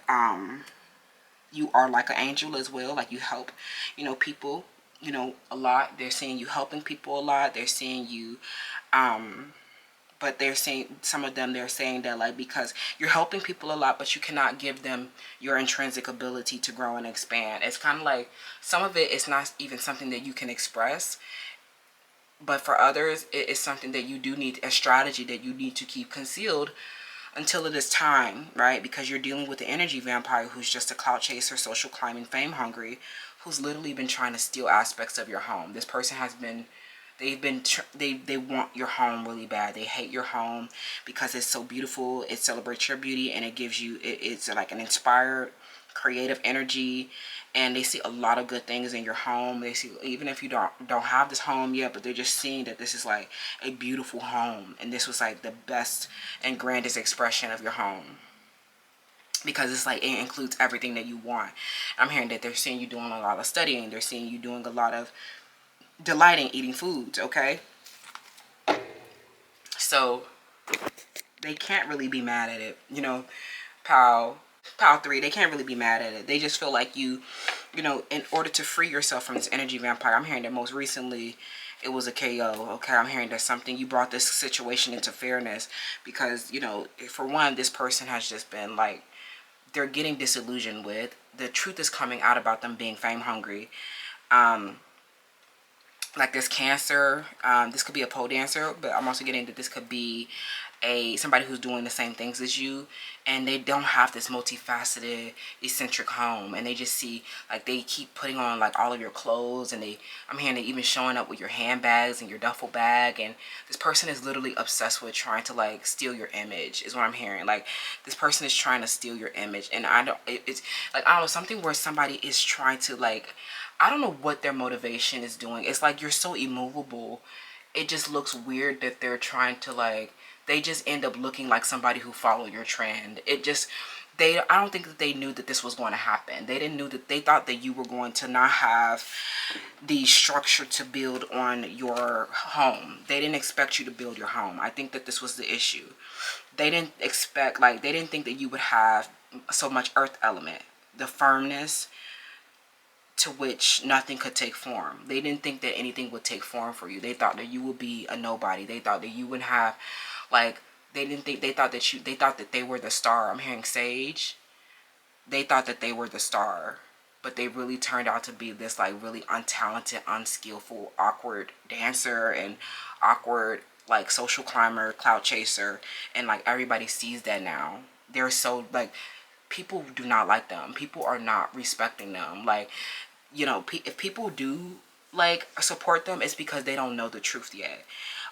you are like an angel as well, like you help, you know, people, you know, a lot. They're seeing you helping people a lot. They're seeing you but they're saying, some of them, they're saying that, like, because you're helping people a lot, but you cannot give them your intrinsic ability to grow and expand. It's kind of like, some of it is not even something that you can express, but for others, it is something that you do need, a strategy that you need to keep concealed until it is time, right? Because you're dealing with the energy vampire who's just a clout chaser, social climbing, fame hungry, who's literally been trying to steal aspects of your home. This person has been, they want your home really bad. They hate your home because it's so beautiful. It celebrates your beauty, and it gives you, it's like an inspired, creative energy, and they see a lot of good things in your home. They see, even if you don't have this home yet, but they're just seeing that this is like a beautiful home, and this was like the best and grandest expression of your home, because it's like, it includes everything that you want. I'm hearing that they're seeing you doing a lot of studying. They're seeing you doing a lot of delighting eating foods, okay? So they can't really be mad at it, you know. Pile 3, they can't really be mad at it. They just feel like you know, in order to free yourself from this energy vampire, I'm hearing that most recently it was a KO, okay? I'm hearing that something, you brought this situation into fairness because, you know, for one, this person has just been like, they're getting disillusioned with, the truth is coming out about them being fame hungry. Like this Cancer, this could be a pole dancer, but I'm also getting that this could be somebody who's doing the same things as you, and they don't have this multifaceted, eccentric home, and they just see, like, they keep putting on like all of your clothes, and I'm hearing they even showing up with your handbags and your duffel bag, and this person is literally obsessed with trying to like steal your image, is what I'm hearing. Like, this person is trying to steal your image, and it's like, I don't know, something where somebody is trying to, like, I don't know what their motivation is doing. It's like, you're so immovable. It just looks weird that they're trying to, like, they just end up looking like somebody who followed your trend. It just, I don't think that they knew that this was going to happen. They didn't know that, they thought that you were going to not have the structure to build on your home. They didn't expect you to build your home. I think that this was the issue. They didn't expect, like, they didn't think that you would have so much earth element, the firmness to which nothing could take form. They didn't think that anything would take form for you. They thought that you would be a nobody. They thought that you wouldn't have, like, they didn't think, they thought that they were the star. I'm hearing Sage. They thought that they were the star, but they really turned out to be this, like, really untalented, unskillful, awkward dancer, and awkward, like, social climber, clout chaser, and, like, everybody sees that now. They're so, like, people do not like them. People are not respecting them. Like, you know, if people do, like, support them, it's because they don't know the truth yet.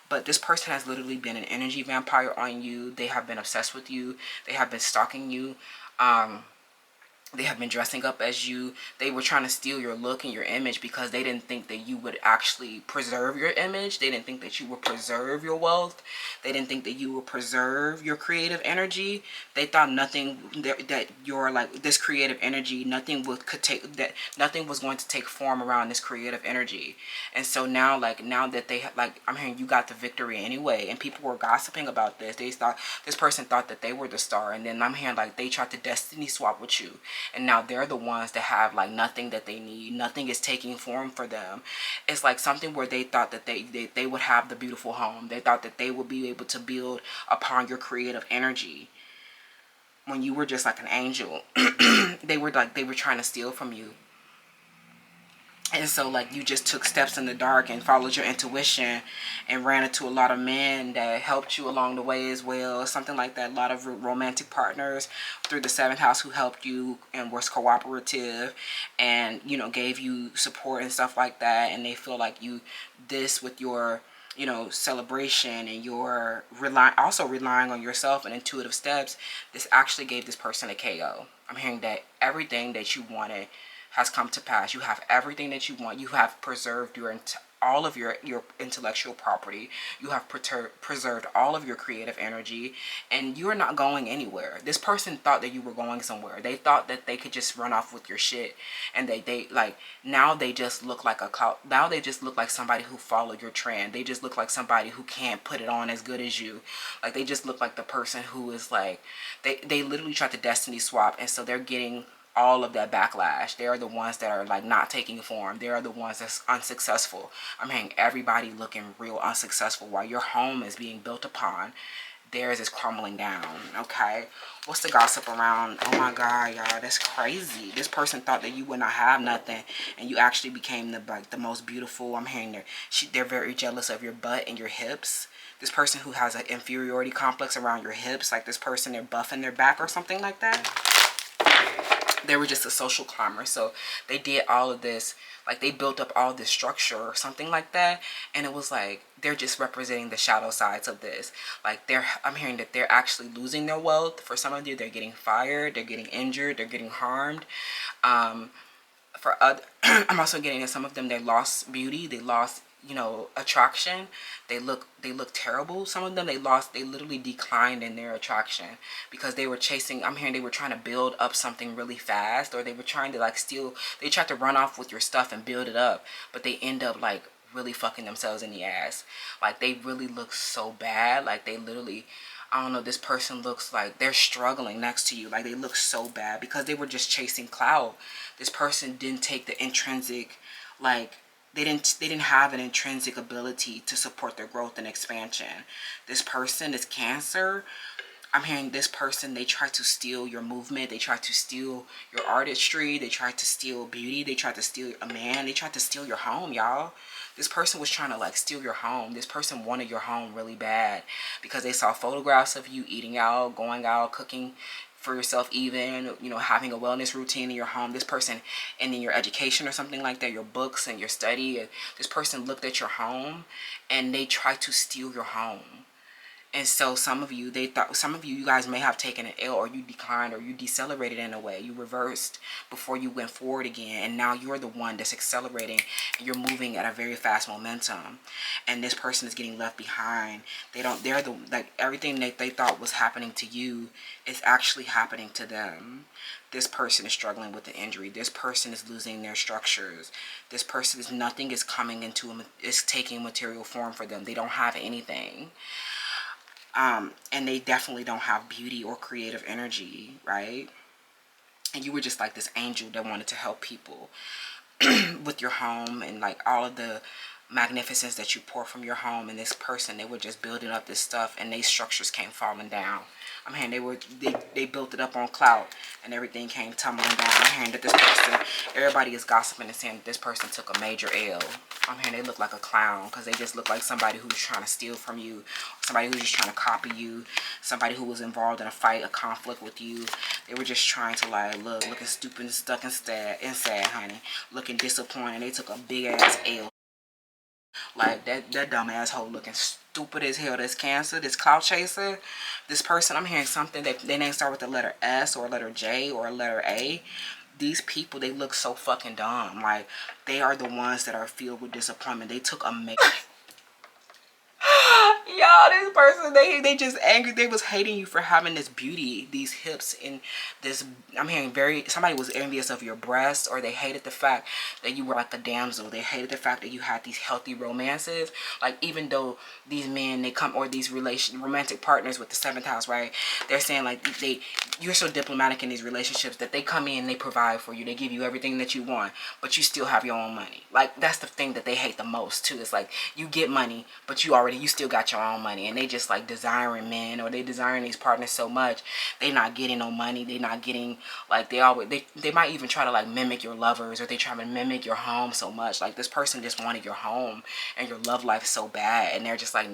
But this person has literally been an energy vampire on you. They have been obsessed with you. They have been stalking you. They have been dressing up as you. They were trying to steal your look and your image because they didn't think that you would actually preserve your image. They didn't think that you would preserve your wealth. They didn't think that you would preserve your creative energy. They thought nothing, that your, like, this creative energy, nothing was going to take form around this creative energy. And so now, like, now that they, like, I'm hearing you got the victory anyway, and people were gossiping about this. They thought, this person thought that they were the star, and then I'm hearing, like, they tried to destiny swap with you. And now they're the ones that have, like, nothing that they need. Nothing is taking form for them. It's like something where they thought that they would have the beautiful home. They thought that they would be able to build upon your creative energy when you were just like an angel. They were trying to steal from you. And so, like, you just took steps in the dark and followed your intuition and ran into a lot of men that helped you along the way as well. Something like that. A lot of romantic partners through the 7th house who helped you and was cooperative and, you know, gave you support and stuff like that. And they feel like this with your, you know, celebration and your also relying on yourself and intuitive steps, this actually gave this person a KO. I'm hearing that everything that you wanted has come to pass. You have everything that you want. You have preserved your all of your intellectual property. You have preserved all of your creative energy, and you're not going anywhere. This person thought that you were going somewhere. They thought that they could just run off with your shit, and they like, now they just look like a cloud. Now they just look like somebody who followed your trend. They just look like somebody who can't put it on as good as you. Like, they just look like the person who is like, they literally tried to destiny swap, and so they're getting all of that backlash. They are the ones that are like not taking form. They are the ones that's unsuccessful. I'm hearing everybody looking real unsuccessful while your home is being built upon. Theirs is crumbling down. Okay, what's the gossip around? Oh my god, y'all, that's crazy. This person thought that you would not have nothing, and you actually became the most beautiful. I'm hearing they're very jealous of your butt and your hips. This person who has an inferiority complex around your hips, like this person, they're buffing their back or something like that. They were just a social climber, so they did all of this, like they built up all this structure or something like that, and it was like they're just representing the shadow sides of this. Like, I'm hearing that they're actually losing their wealth. For some of you, they're getting fired, they're getting injured, they're getting harmed. For other, I'm also getting that some of them, they lost beauty, they lost, you know, attraction. They look terrible. Some of them, they literally declined in their attraction because they were chasing, I'm hearing they were trying to build up something really fast, or they were trying to like they tried to run off with your stuff and build it up, but they end up like really fucking themselves in the ass. Like, they really look so bad. Like, they literally, I don't know, this person looks like they're struggling next to you. Like, they look so bad because they were just chasing clout. This person didn't take the intrinsic, like, they didn't have an intrinsic ability to support their growth and expansion. This person is Cancer. I'm hearing this person, they try to steal your movement. They try to steal your artistry. They try to steal beauty. They try to steal a man. They tried to steal your home, y'all. This person was trying to like steal your home. This person wanted your home really bad because they saw photographs of you eating out, going out, cooking for yourself, even, you know, having a wellness routine in your home. This person, and in your education or something like that, your books and your study, this person looked at your home and they tried to steal your home. And so some of you, you guys may have taken an L, or you declined, or you decelerated in a way. You reversed before you went forward again. And now you're the one that's accelerating, and you're moving at a very fast momentum. And this person is getting left behind. Everything that they thought was happening to you is actually happening to them. This person is struggling with the injury. This person is losing their structures. This person nothing is coming is taking material form for them. They don't have anything. And they definitely don't have beauty or creative energy, right? And you were just like this angel that wanted to help people with your home and like all of the magnificence that you pour from your home. And this person, they were just building up this stuff, and these structures came falling down. I'm hearing they built it up on clout, and everything came tumbling down. I'm hearing that this person, everybody is gossiping and saying that this person took a major L. I'm hearing they look like a clown because they just look like somebody who's trying to steal from you, somebody who's just trying to copy you, somebody who was involved in a fight, a conflict with you. They were just trying to like looking stupid and stuck and sad, honey, looking disappointed. They took a big ass L. Like that dumb asshole looking stupid as hell. This Cancer, this clout chaser, this person. I'm hearing something that they didn't start with the letter S or a letter J or a letter A. These people, they look so fucking dumb. Like, they are the ones that are filled with disappointment. They took a y'all, this person, they just angry. They was hating you for having this beauty, these hips, and this, I'm hearing somebody was envious of your breasts, or they hated the fact that you were like a damsel. They hated the fact that you had these healthy romances. Like, even though these men, or these romantic partners with the 7th house, right? They're saying like, you're so diplomatic in these relationships that they come in, they provide for you, they give you everything that you want, but you still have your own money. Like, that's the thing that they hate the most too. It's like, you get money, but you still got your own money, and they just like desiring men, or they desiring these partners so much, they not getting no money. They not getting, like, they might even try to like mimic your lovers, or they try to mimic your home so much. Like, this person just wanted your home and your love life so bad, and they're just like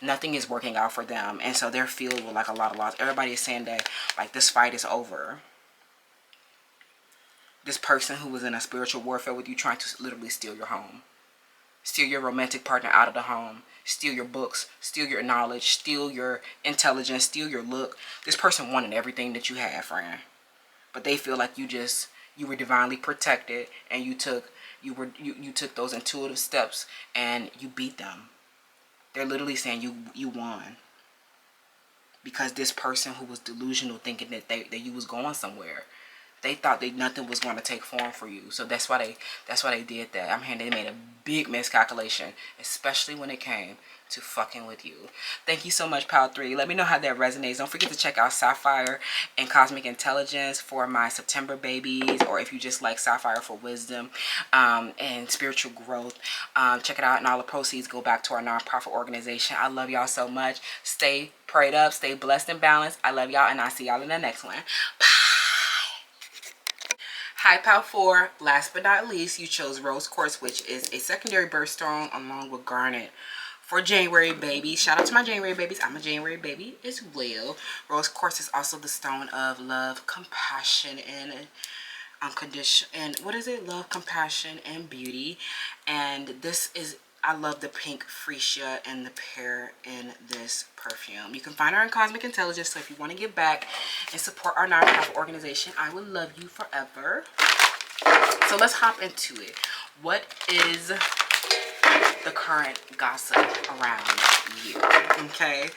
nothing is working out for them, and so they're filled with like a lot of loss. Everybody is saying that like this fight is over. This person who was in a spiritual warfare with you, trying to literally steal your home, steal your romantic partner out of the home, steal your books, steal your knowledge, steal your intelligence, steal your look. This person wanted everything that you had, friend. But they feel like you were divinely protected, and you took you took those intuitive steps and you beat them. They're literally saying you won. Because this person who was delusional, thinking that you was going somewhere, they thought that nothing was going to take form for you. So that's why they did that. I'm hearing they made a big miscalculation, especially when it came to fucking with you. Thank you so much, Pal 3. Let me know how that resonates. Don't forget to check out Sapphire and Cosmic Intelligence for my September babies, or if you just like Sapphire for wisdom and spiritual growth. Check it out, and all the proceeds go back to our nonprofit organization. I love y'all so much. Stay prayed up, stay blessed and balanced. I love y'all, and I'll see y'all in the next one. Bye. Hi, Pal 4. Last but not least, you chose Rose Quartz, which is a secondary birthstone along with garnet for January babies. Shout out to my January babies. I'm a January baby as well. Rose Quartz is also the stone of love, compassion, and unconditional, and what is it? Love, compassion, and beauty. And this is, I love the pink freesia and the pear in this perfume. You can find her in Cosmic Intelligence. So if you want to give back and support our nonprofit organization, I will love you forever. So let's hop into it. What is the current gossip around you? Okay,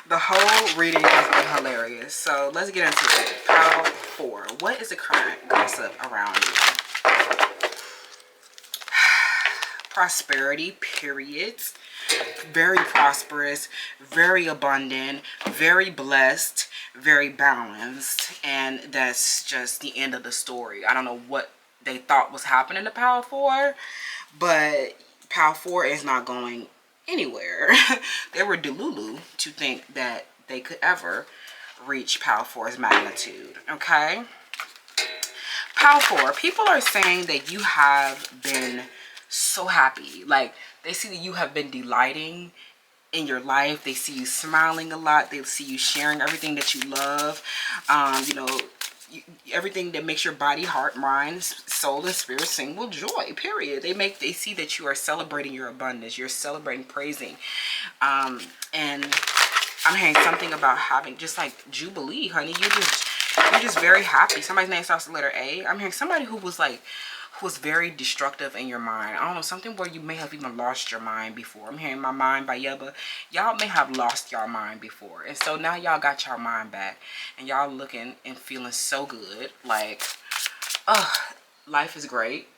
the whole reading has been hilarious, so let's get into it. Pile 4, what is the current gossip around you? Prosperity, period. Very prosperous, very abundant, very blessed, very balanced, and that's just the end of the story. I don't know what they thought was happening to Pile 4, but Pile 4 is not going anywhere. They were delulu to think that they could ever reach Pile 4's magnitude. Okay, Pile 4, people are saying that you have been so happy. Like, they see that you have been delighting in your life. They see you smiling a lot. They see you sharing everything that you love. You know, everything that makes your body, heart, mind, soul, and spirit sing with joy, period. They see that you are celebrating your abundance. You're celebrating, praising. And I'm hearing something about having just like Jubilee, honey. You're just very happy. Somebody's name starts with the letter A. I'm hearing somebody who was very destructive in your mind. I don't know, something where you may have even lost your mind before. I'm hearing My Mind by Yeba. Y'all may have lost your mind before. And so now y'all got your mind back. And y'all looking and feeling so good. Like, life is great.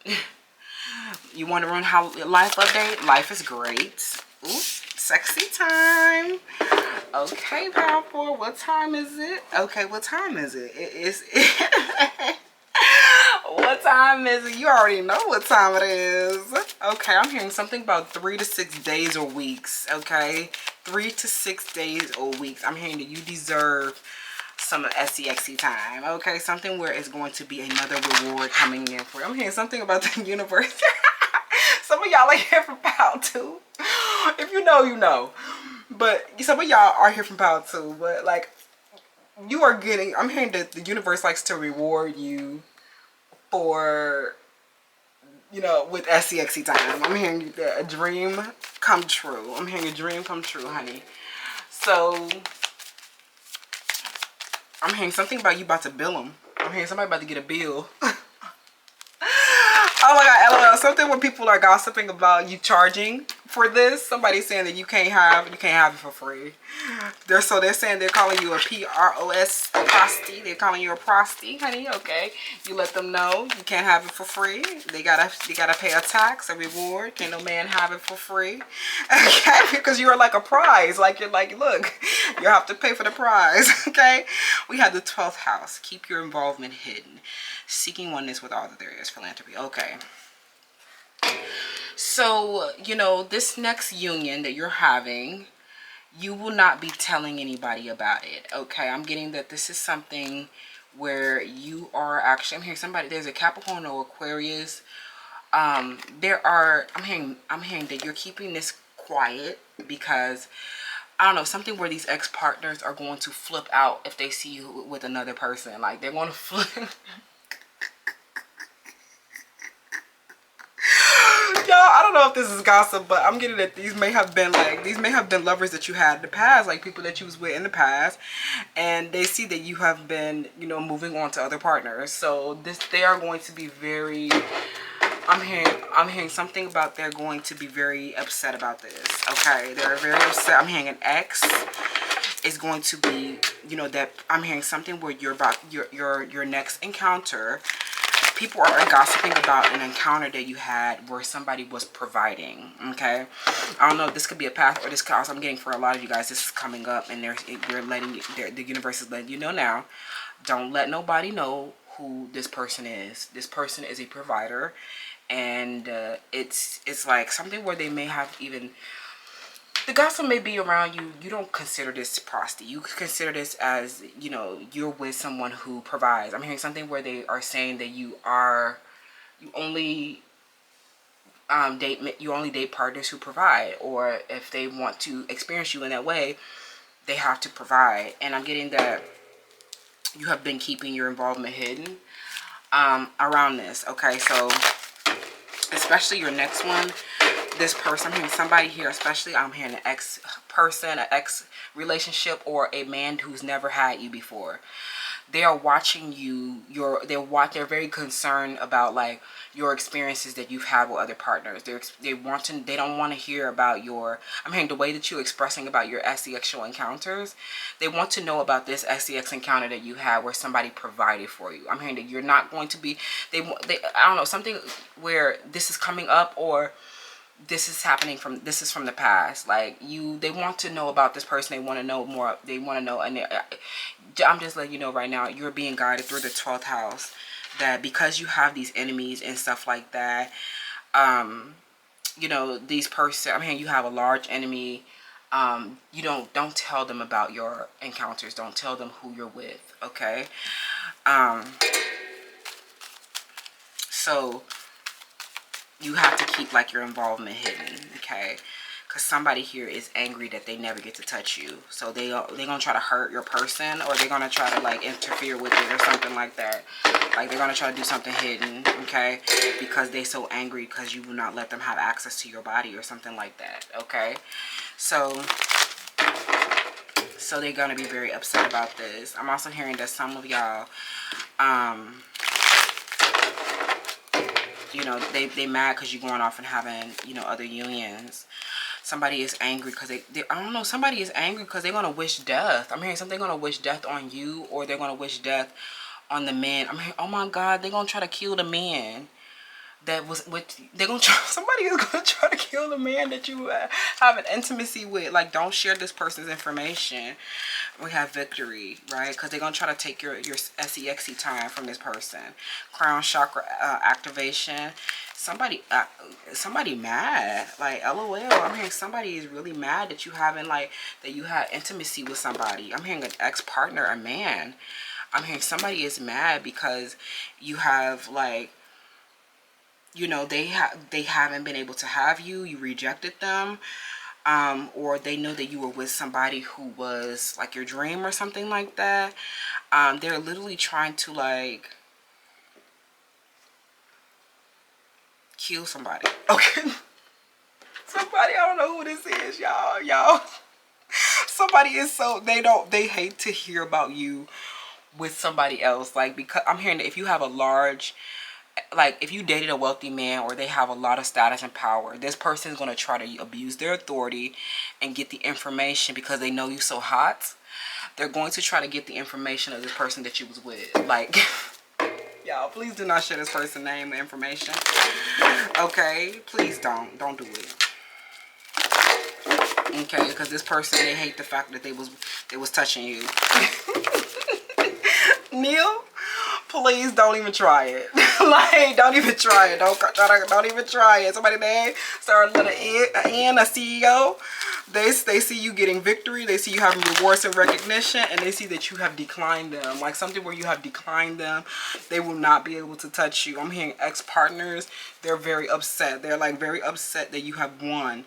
You want to run how life update? Life is great. Ooh, sexy time. Okay, Pile 4, what time is it? Okay, what time is it? What time is it? You already know what time it is. Okay, I'm hearing something about 3 to 6 days or weeks. Okay, 3 to 6 days or weeks. I'm hearing that you deserve some SEXy time. Okay, something where it's going to be another reward coming in for you. I'm hearing something about the universe. Some of y'all are here from Pile 2. If you know, you know. But some of y'all are here from Pile 2. But like, you are getting, I'm hearing that the universe likes to reward you for, you know, with SEXy time. I'm hearing a dream come true. I'm hearing a dream come true, honey. So I'm hearing something about you about to bill them. I'm hearing somebody about to get a bill. Oh my god, LOL. Something when people are gossiping about you charging for this. Somebody's saying that you can't have it for free. They're saying they're calling you a PROS, a prosty. They're calling you a prosty, honey. Okay, you let them know you can't have it for free. They gotta pay a tax, a reward. Can no man have it for free? Okay, because you are like a prize. Like, you're like, look, you have to pay for the prize. Okay, we have the 12th house. Keep your involvement hidden. Seeking oneness with all that there is. Philanthropy. Okay. So, you know, this next union that you're having, you will not be telling anybody about it. Okay, I'm getting that this is something where you are actually, I'm hearing somebody, there's a Capricorn or Aquarius. I'm hearing that you're keeping this quiet because, I don't know, something where these ex-partners are going to flip out if they see you with another person. Like, they're going to flip. Y'all, I don't know if this is gossip, but I'm getting that these may have been lovers that you had in the past, like people that you was with in the past, and they see that you have been, you know, moving on to other partners. So they are going to be very I'm hearing something about they're going to be very upset about this. Okay, they're very upset. I'm hearing an ex is going to be, you know, that I'm hearing something where you're about your next encounter. People are gossiping about an encounter that you had where somebody was providing. Okay, I don't know if this could be a path or this could also, I'm getting for a lot of you guys, this is coming up and you're letting the universe is letting you know now. Don't let nobody know who this person is. This person is a provider, and it's like something where they may have even, the gossip may be around you. You don't consider this prosty. You consider this as, you know, you're with someone who provides. I'm hearing something where they are saying that you only date partners who provide, or if they want to experience you in that way, they have to provide. And I'm getting that you have been keeping your involvement hidden around this. Okay, so especially your next one, this person, I'm hearing somebody here, especially I'm hearing an ex person, an ex relationship, or a man who's never had you before. They are watching you. They're very concerned about like your experiences that you've had with other partners. They don't want to hear about your, I'm hearing the way that you're expressing about your SEXual encounters. They want to know about this SEX encounter that you had where somebody provided for you. I'm hearing that you're not going to be, I don't know, something where this is coming up, or this is happening this is from the past. Like they want to know about this person. They want to know more. They want to know, and I'm just letting you know right now, you're being guided through the 12th house, that because you have these enemies and stuff like that, you know, these person, I mean, you have a large enemy. You don't tell them about your encounters. Don't tell them who you're with. Okay. So you have to keep like your involvement hidden. Okay. Because somebody here is angry that they never get to touch you. So they're going to try to hurt your person, or they're going to try to like interfere with it or something like that. Like they're going to try to do something hidden, okay? Because they're so angry because you will not let them have access to your body or something like that, okay? So they're going to be very upset about this. I'm also hearing that some of y'all, you know, they mad because you're going off and having, you know, other unions. Somebody is angry because I don't know, somebody is angry because they're going to wish death. I'm hearing something, they're going to wish death on you, or they're going to wish death on the man. I'm hearing, oh my God, they're going to try to kill the man that was with, somebody is going to try to kill the man that you have an intimacy with. Like, don't share this person's information. We have victory, right? Because they're going to try to take your SEXy time from this person. Crown chakra activation. Somebody mad, like LOL. I'm hearing somebody is really mad that you haven't, like, that you had intimacy with somebody. I'm hearing an ex-partner, a man. I'm hearing somebody is mad because you have, like, you know, they haven't been able to have you. You rejected them, or they know that you were with somebody who was like your dream or something like that. They're literally trying to like kill somebody. Okay. Somebody, I don't know who this is, y'all. Somebody is so, they hate to hear about you with somebody else. Like, because I'm hearing that if you have a large, like if you dated a wealthy man, or they have a lot of status and power, this person is going to try to abuse their authority and get the information because they know you so hot. They're going to try to get the information of this person that you was with. Like, y'all, please do not share this person's name and information. Okay, please don't do it. Okay, because this person, they hate the fact that they was touching you. Neil, please don't even try it. Like, don't even try it. Don't even try it. Somebody name start a N, a CEO. They see you getting victory. They see you having rewards and recognition, and they see that you have declined them. Like something where you have declined them. They will not be able to touch you. I'm hearing ex-partners. They're very upset. They're like very upset that you have won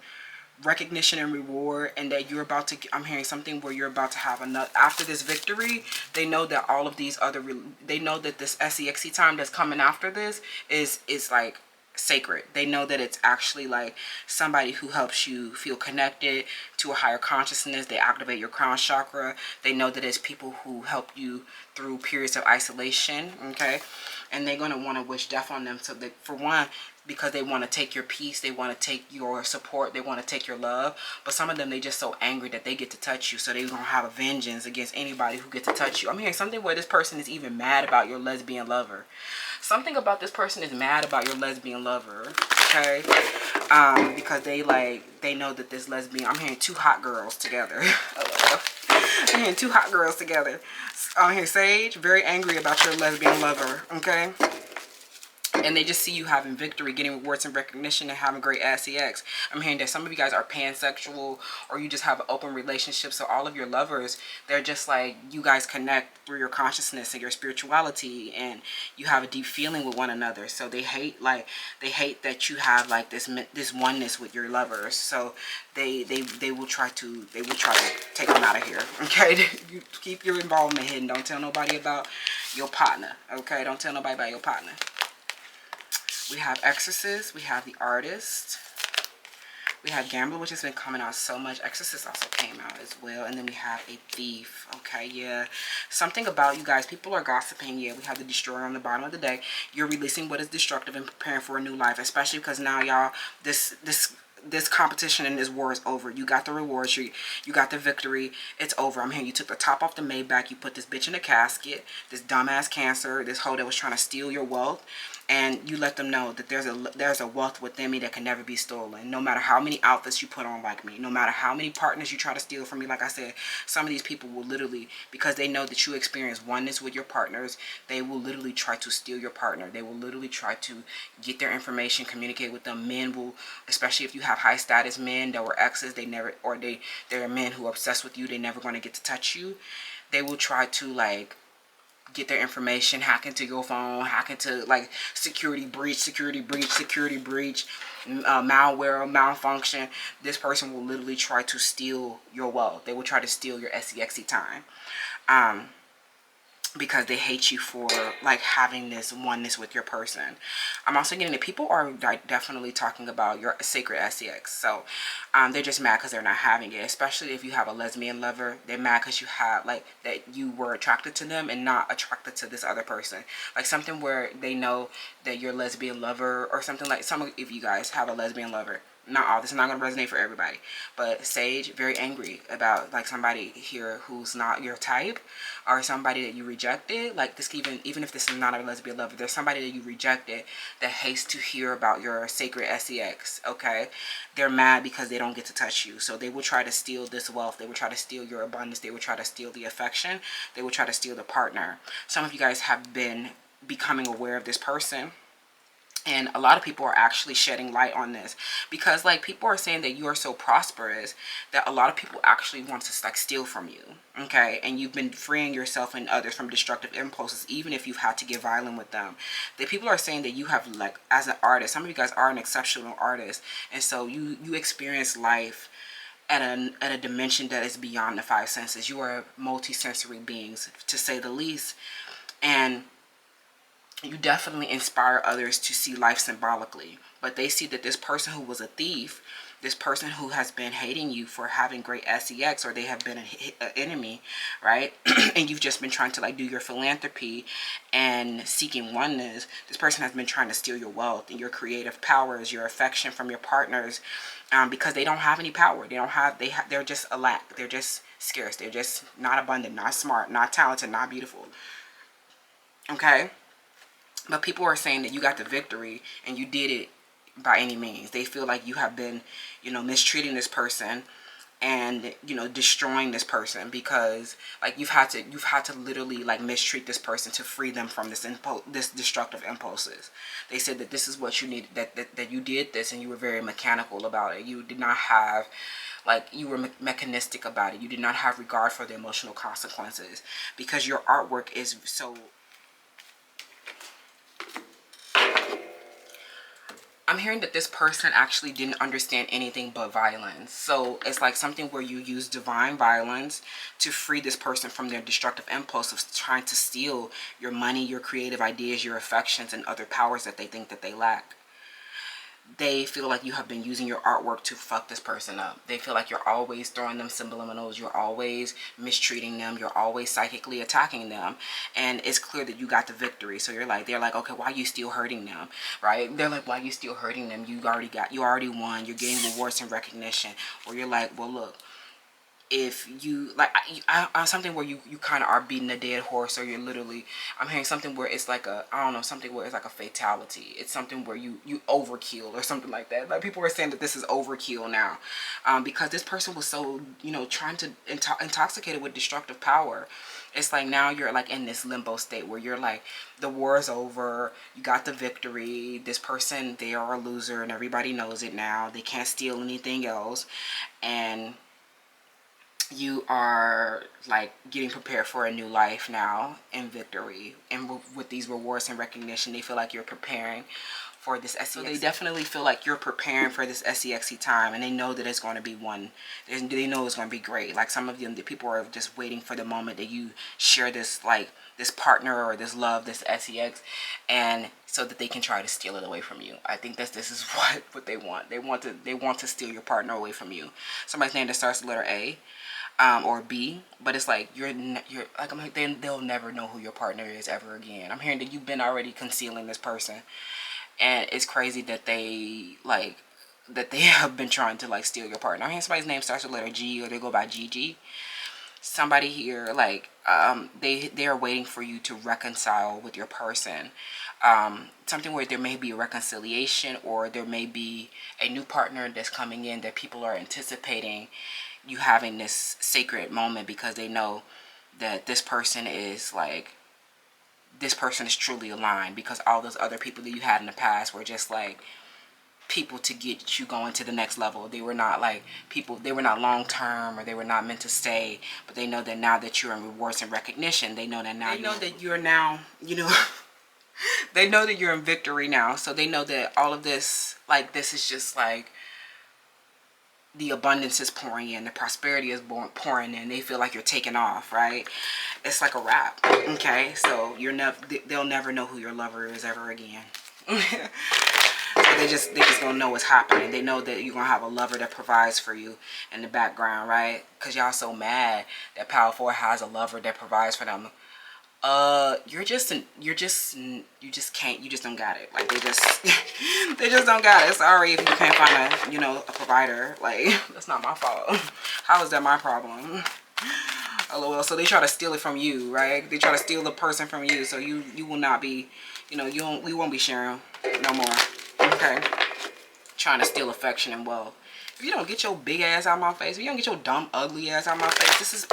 recognition and reward, and that you're about to, I'm hearing something where you're about to have another, after this victory. They know that all of these other, they know that this SEXy time that's coming after this is like sacred. They know that it's actually like somebody who helps you feel connected to a higher consciousness. They activate your crown chakra. They know that it's people who help you through periods of isolation, okay? And they're going to want to wish death on them. So that, for one, because they want to take your peace, they want to take your support, they want to take your love. But some of them, they just so angry that they get to touch you, so they're gonna have a vengeance against anybody who gets to touch you. I'm hearing something where this person is even mad about your lesbian lover. Something about this person is mad about your lesbian lover, okay? Because they know that this lesbian, I'm hearing 2 hot girls together. I'm hearing 2 hot girls together. I'm hearing Sage, very angry about your lesbian lover, okay? And they just see you having victory, getting rewards and recognition, and having great sex. I'm hearing that some of you guys are pansexual, or you just have an open relationship. So all of your lovers, they're just like, you guys connect through your consciousness and your spirituality, and you have a deep feeling with one another. So they hate that you have like this oneness with your lovers. So they will try to take them out of here. Okay, you keep your involvement hidden. Don't tell nobody about your partner. Okay, don't tell nobody about your partner. We have Exorcist, we have the Artist, we have Gambler, which has been coming out so much. Exorcist also came out as well. And then we have a Thief. Okay, yeah. Something about you guys, people are gossiping. Yeah, we have the Destroyer on the bottom of the deck. You're releasing what is destructive and preparing for a new life, especially because now y'all, this competition and this war is over. You got the rewards, you got the victory. It's over. I'm hearing you took the top off the Maybach, you put this bitch in a casket, this dumbass Cancer, this hoe that was trying to steal your wealth. And you let them know that there's a wealth within me that can never be stolen. No matter how many outfits you put on like me, no matter how many partners you try to steal from me. Like I said, some of these people will literally, because they know that you experience oneness with your partners, they will literally try to steal your partner. They will literally try to get their information, communicate with them. Men will, especially if you have high status men that were exes, they're men who are obsessed with you, they're never going to get to touch you. They will try to like get their information, hack into your phone, hack into like security breach, malware, malfunction. This person will literally try to steal your wealth. They will try to steal your SEXy time. Because they hate you for like having this oneness with your person. I'm also getting that people are definitely talking about your sacred sex. So they're just mad because they're not having it. Especially if you have a lesbian lover, they're mad because you have like that you were attracted to them and not attracted to this other person. Like something where they know that your lesbian lover or something, like some of you guys have a lesbian lover. Not all, this is not going to resonate for everybody, but Sage, very angry about like somebody here who's not your type, or somebody that you rejected. Like this, even if this is not a lesbian lover, there's somebody that you rejected that hates to hear about your sacred sex. Okay, they're mad because they don't get to touch you, so they will try to steal this wealth. They will try to steal your abundance. They will try to steal the affection. They will try to steal the partner. Some of you guys have been becoming aware of this person. And a lot of people are actually shedding light on this because like people are saying that you are so prosperous that a lot of people actually want to like steal from you. Okay, and you've been freeing yourself and others from destructive impulses, even if you've had to get violent with them. The people are saying that you have, like, as an artist, some of you guys are an exceptional artist, and so you experience life at a dimension that is beyond the 5 senses. You are multi-sensory beings, to say the least, and you definitely inspire others to see life symbolically. But they see that this person who was a thief, this person who has been hating you for having great sex, or they have been an enemy, right? And you've just been trying to like do your philanthropy and seeking oneness. This person has been trying to steal your wealth and your creative powers, your affection from your partners, because they don't have any power. They're just a lack. They're just scarce. They're just not abundant, not smart, not talented, not beautiful. Okay? But people are saying that you got the victory and you did it by any means. They feel like you have been, mistreating this person and, destroying this person because like you've had to literally like mistreat this person to free them from this destructive impulses. They said that this is what you need, that you did this and you were very mechanical about it. You did not have, like, you were mechanistic about it. You did not have regard for the emotional consequences because your artwork is so... I'm hearing that this person actually didn't understand anything but violence. So it's like something where you use divine violence to free this person from their destructive impulse of trying to steal your money, your creative ideas, your affections, and other powers that they think that they lack. they feel like you have been using your artwork to fuck this person up. They feel like you're always throwing them subliminals, you're always mistreating them, you're always psychically attacking them, and it's clear that you got the victory. So you're like, they're like, okay, why are you still hurting them, right? They're like, why are you still hurting them? You already won, you're getting rewards and recognition. Or you're like, well, look, if you like something where you kind of are beating a dead horse, or you're literally, I'm hearing something where it's like a, I don't know, something where it's like a fatality. It's something where you overkill or something like that. Like people are saying that this is overkill now, because this person was so, you know, trying to intoxicated with destructive power. It's like now you're like in this limbo state where you're like, the war is over, you got the victory, this person, they are a loser and everybody knows it now, they can't steal anything else, and you are like getting prepared for a new life now in victory, and with these rewards and recognition, they feel like you're preparing for this SEXy. So they definitely feel like you're preparing for this SEXy time, and they know that it's going to be one. They know it's going to be great. Like some of them, the people are just waiting for the moment that you share this, like this partner or this love, this SEX, and so that they can try to steal it away from you. I think this is what they want. They want to steal your partner away from you. Somebody's name that starts with the letter A. Or B, but it's like you're like, I'm like, they'll never know who your partner is ever again. I'm hearing that you've been already concealing this person, and it's crazy that they have been trying to like steal your partner. I'm hearing somebody's name starts with letter G, or they go by GG. Somebody here, like they are waiting for you to reconcile with your person. Something where there may be a reconciliation, or there may be a new partner that's coming in that people are anticipating you having this sacred moment, because they know that this person is truly aligned, because all those other people that you had in the past were just like people to get you going to the next level. They were not like people, they were not long term, or they were not meant to stay. But they know that now that you're in rewards and recognition, they know that now you're now, you know, they know that you're in victory now. So they know that all of this, like, this is just like the abundance is pouring in, the prosperity is pouring in. They feel like you're taking off, right? It's like a wrap. Okay, so they'll never know who your lover is ever again. So they just don't know what's happening. They know that you're gonna have a lover that provides for you in the background, right? Because y'all so mad that Power 4 has a lover that provides for them. You just don't got it. Like they just don't got it. Sorry if you can't find a provider. Like, that's not my fault. How is that my problem? LOL. So they try to steal it from you, right? They try to steal the person from you, so you will not be, we won't be sharing no more. Okay? Trying to steal affection and wealth. If you don't get your big ass out of my face, if you don't get your dumb, ugly ass out of my face, this is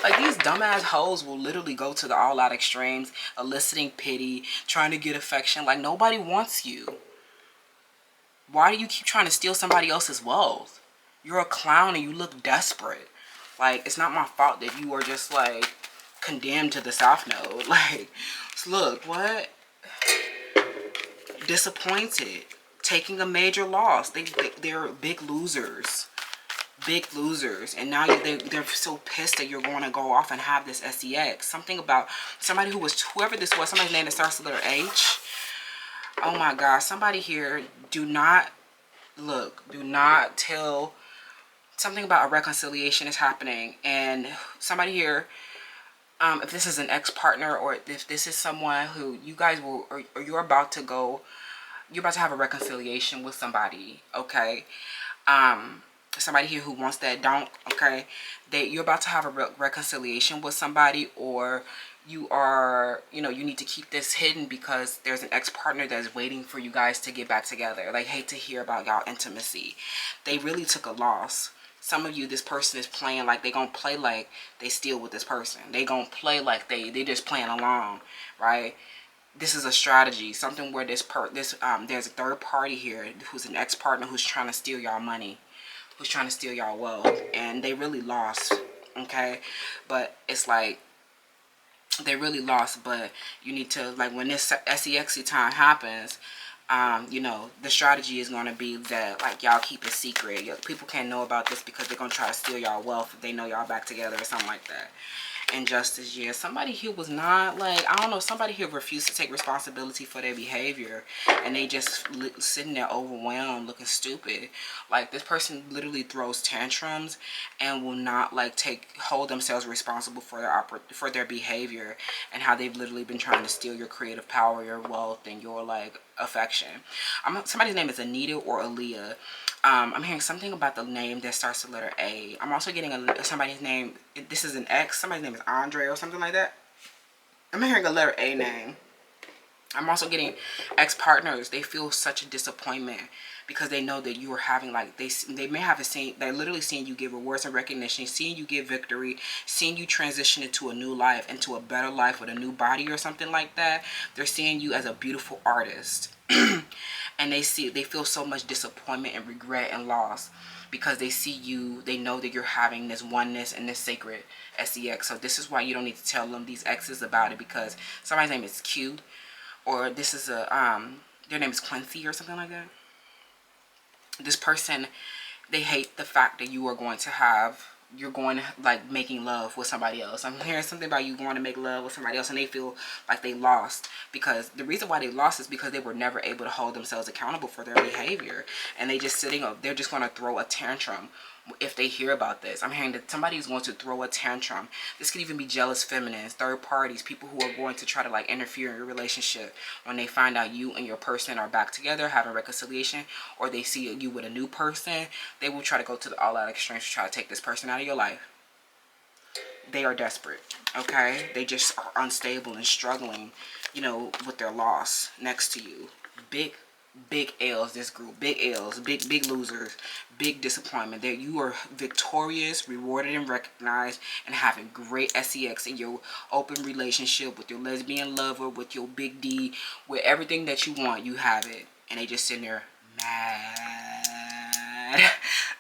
like, these dumbass hoes will literally go to the all-out extremes, eliciting pity, trying to get affection. Like, nobody wants you. Why do you keep trying to steal somebody else's wealth? You're a clown and you look desperate. Like, it's not my fault that you are just like condemned to the South Node. Like, look, what? Disappointed. Taking a major loss. They're big losers. Big losers. And now they're so pissed that you're going to go off and have this SEX. Something about somebody whoever this was, somebody's name that starts with the letter H. Oh my God. Somebody here, do not tell. Something about a reconciliation is happening. And somebody here, if this is an ex-partner, or if this is someone who you guys will, or you're about to have a reconciliation with somebody, okay? Somebody here who wants that donk, okay? You're about to have a reconciliation with somebody, or you are, you need to keep this hidden because there's an ex-partner that's waiting for you guys to get back together. Like, hate to hear about y'all intimacy. They really took a loss. Some of you, this person is playing like, they gonna play like they still with this person. They gonna play like they just playing along, right? This is a strategy, something where there's a third party here who's an ex-partner who's trying to steal y'all money, who's trying to steal y'all wealth, and they really lost, okay? But it's like, they really lost, but you need to, like, when this SEXy time happens, the strategy is going to be that, like, y'all keep it secret. People can't know about this because they're going to try to steal y'all wealth if they know y'all back together or something like that. injustice. Yeah, somebody here was not like, I don't know, somebody here refused to take responsibility for their behavior, and they just sitting there overwhelmed looking stupid. Like, this person literally throws tantrums and will not like hold themselves responsible for their behavior, and how they've literally been trying to steal your creative power, your wealth, and your like affection. Somebody's name is Anita or Aaliyah. I'm hearing something about the name that starts with the letter A. I'm also getting somebody's name. This is an X. Somebody's name is Andre or something like that. I'm hearing a letter A name. I'm also getting ex-partners. They feel such a disappointment because they know that you are having like, they may have they're literally seeing you give rewards and recognition, seeing you give victory, seeing you transition into a new life, into a better life with a new body or something like that. They're seeing you as a beautiful artist. And they feel so much disappointment and regret and loss because they see you, they know that you're having this oneness and this sacred SEX. So this is why you don't need to tell them, these exes, about it, because somebody's name is Q, or this is their name is Quincy or something like that. This person, they hate the fact that you're going like making love with somebody else. I'm hearing something about you going to make love with somebody else, and they feel like they lost, because the reason why they lost is because they were never able to hold themselves accountable for their behavior, and they're just going to throw a tantrum if they hear about this. I'm hearing that somebody is going to throw a tantrum. This could even be jealous feminines, third parties, people who are going to try to like interfere in your relationship when they find out you and your person are back together, having reconciliation, or they see you with a new person. They will try to go to the all-out extremes to try to take this person out of your life. They are desperate, okay? They just are unstable and struggling, you know, with their loss next to you. Big L's, this group. Big L's, big losers, big disappointment. That you are victorious, rewarded, and recognized, and having great SEX in your open relationship with your lesbian lover, with your big D, with everything that you want, you have it. And they just sitting there mad.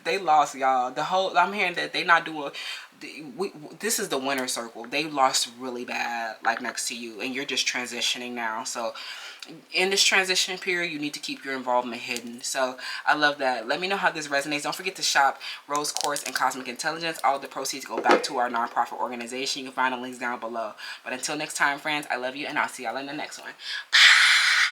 They lost, y'all. I'm hearing that they not doing. This is the winner circle. They lost really bad, like next to you, and you're just transitioning now. So in this transition period, you need to keep your involvement hidden. So I love that. Let me know how this resonates. Don't forget to shop Rose Quartz and Cosmic Intelligence. All of the proceeds go back to our nonprofit organization. You can find the links down below. But until next time, friends, I love you, and I'll see y'all in the next one.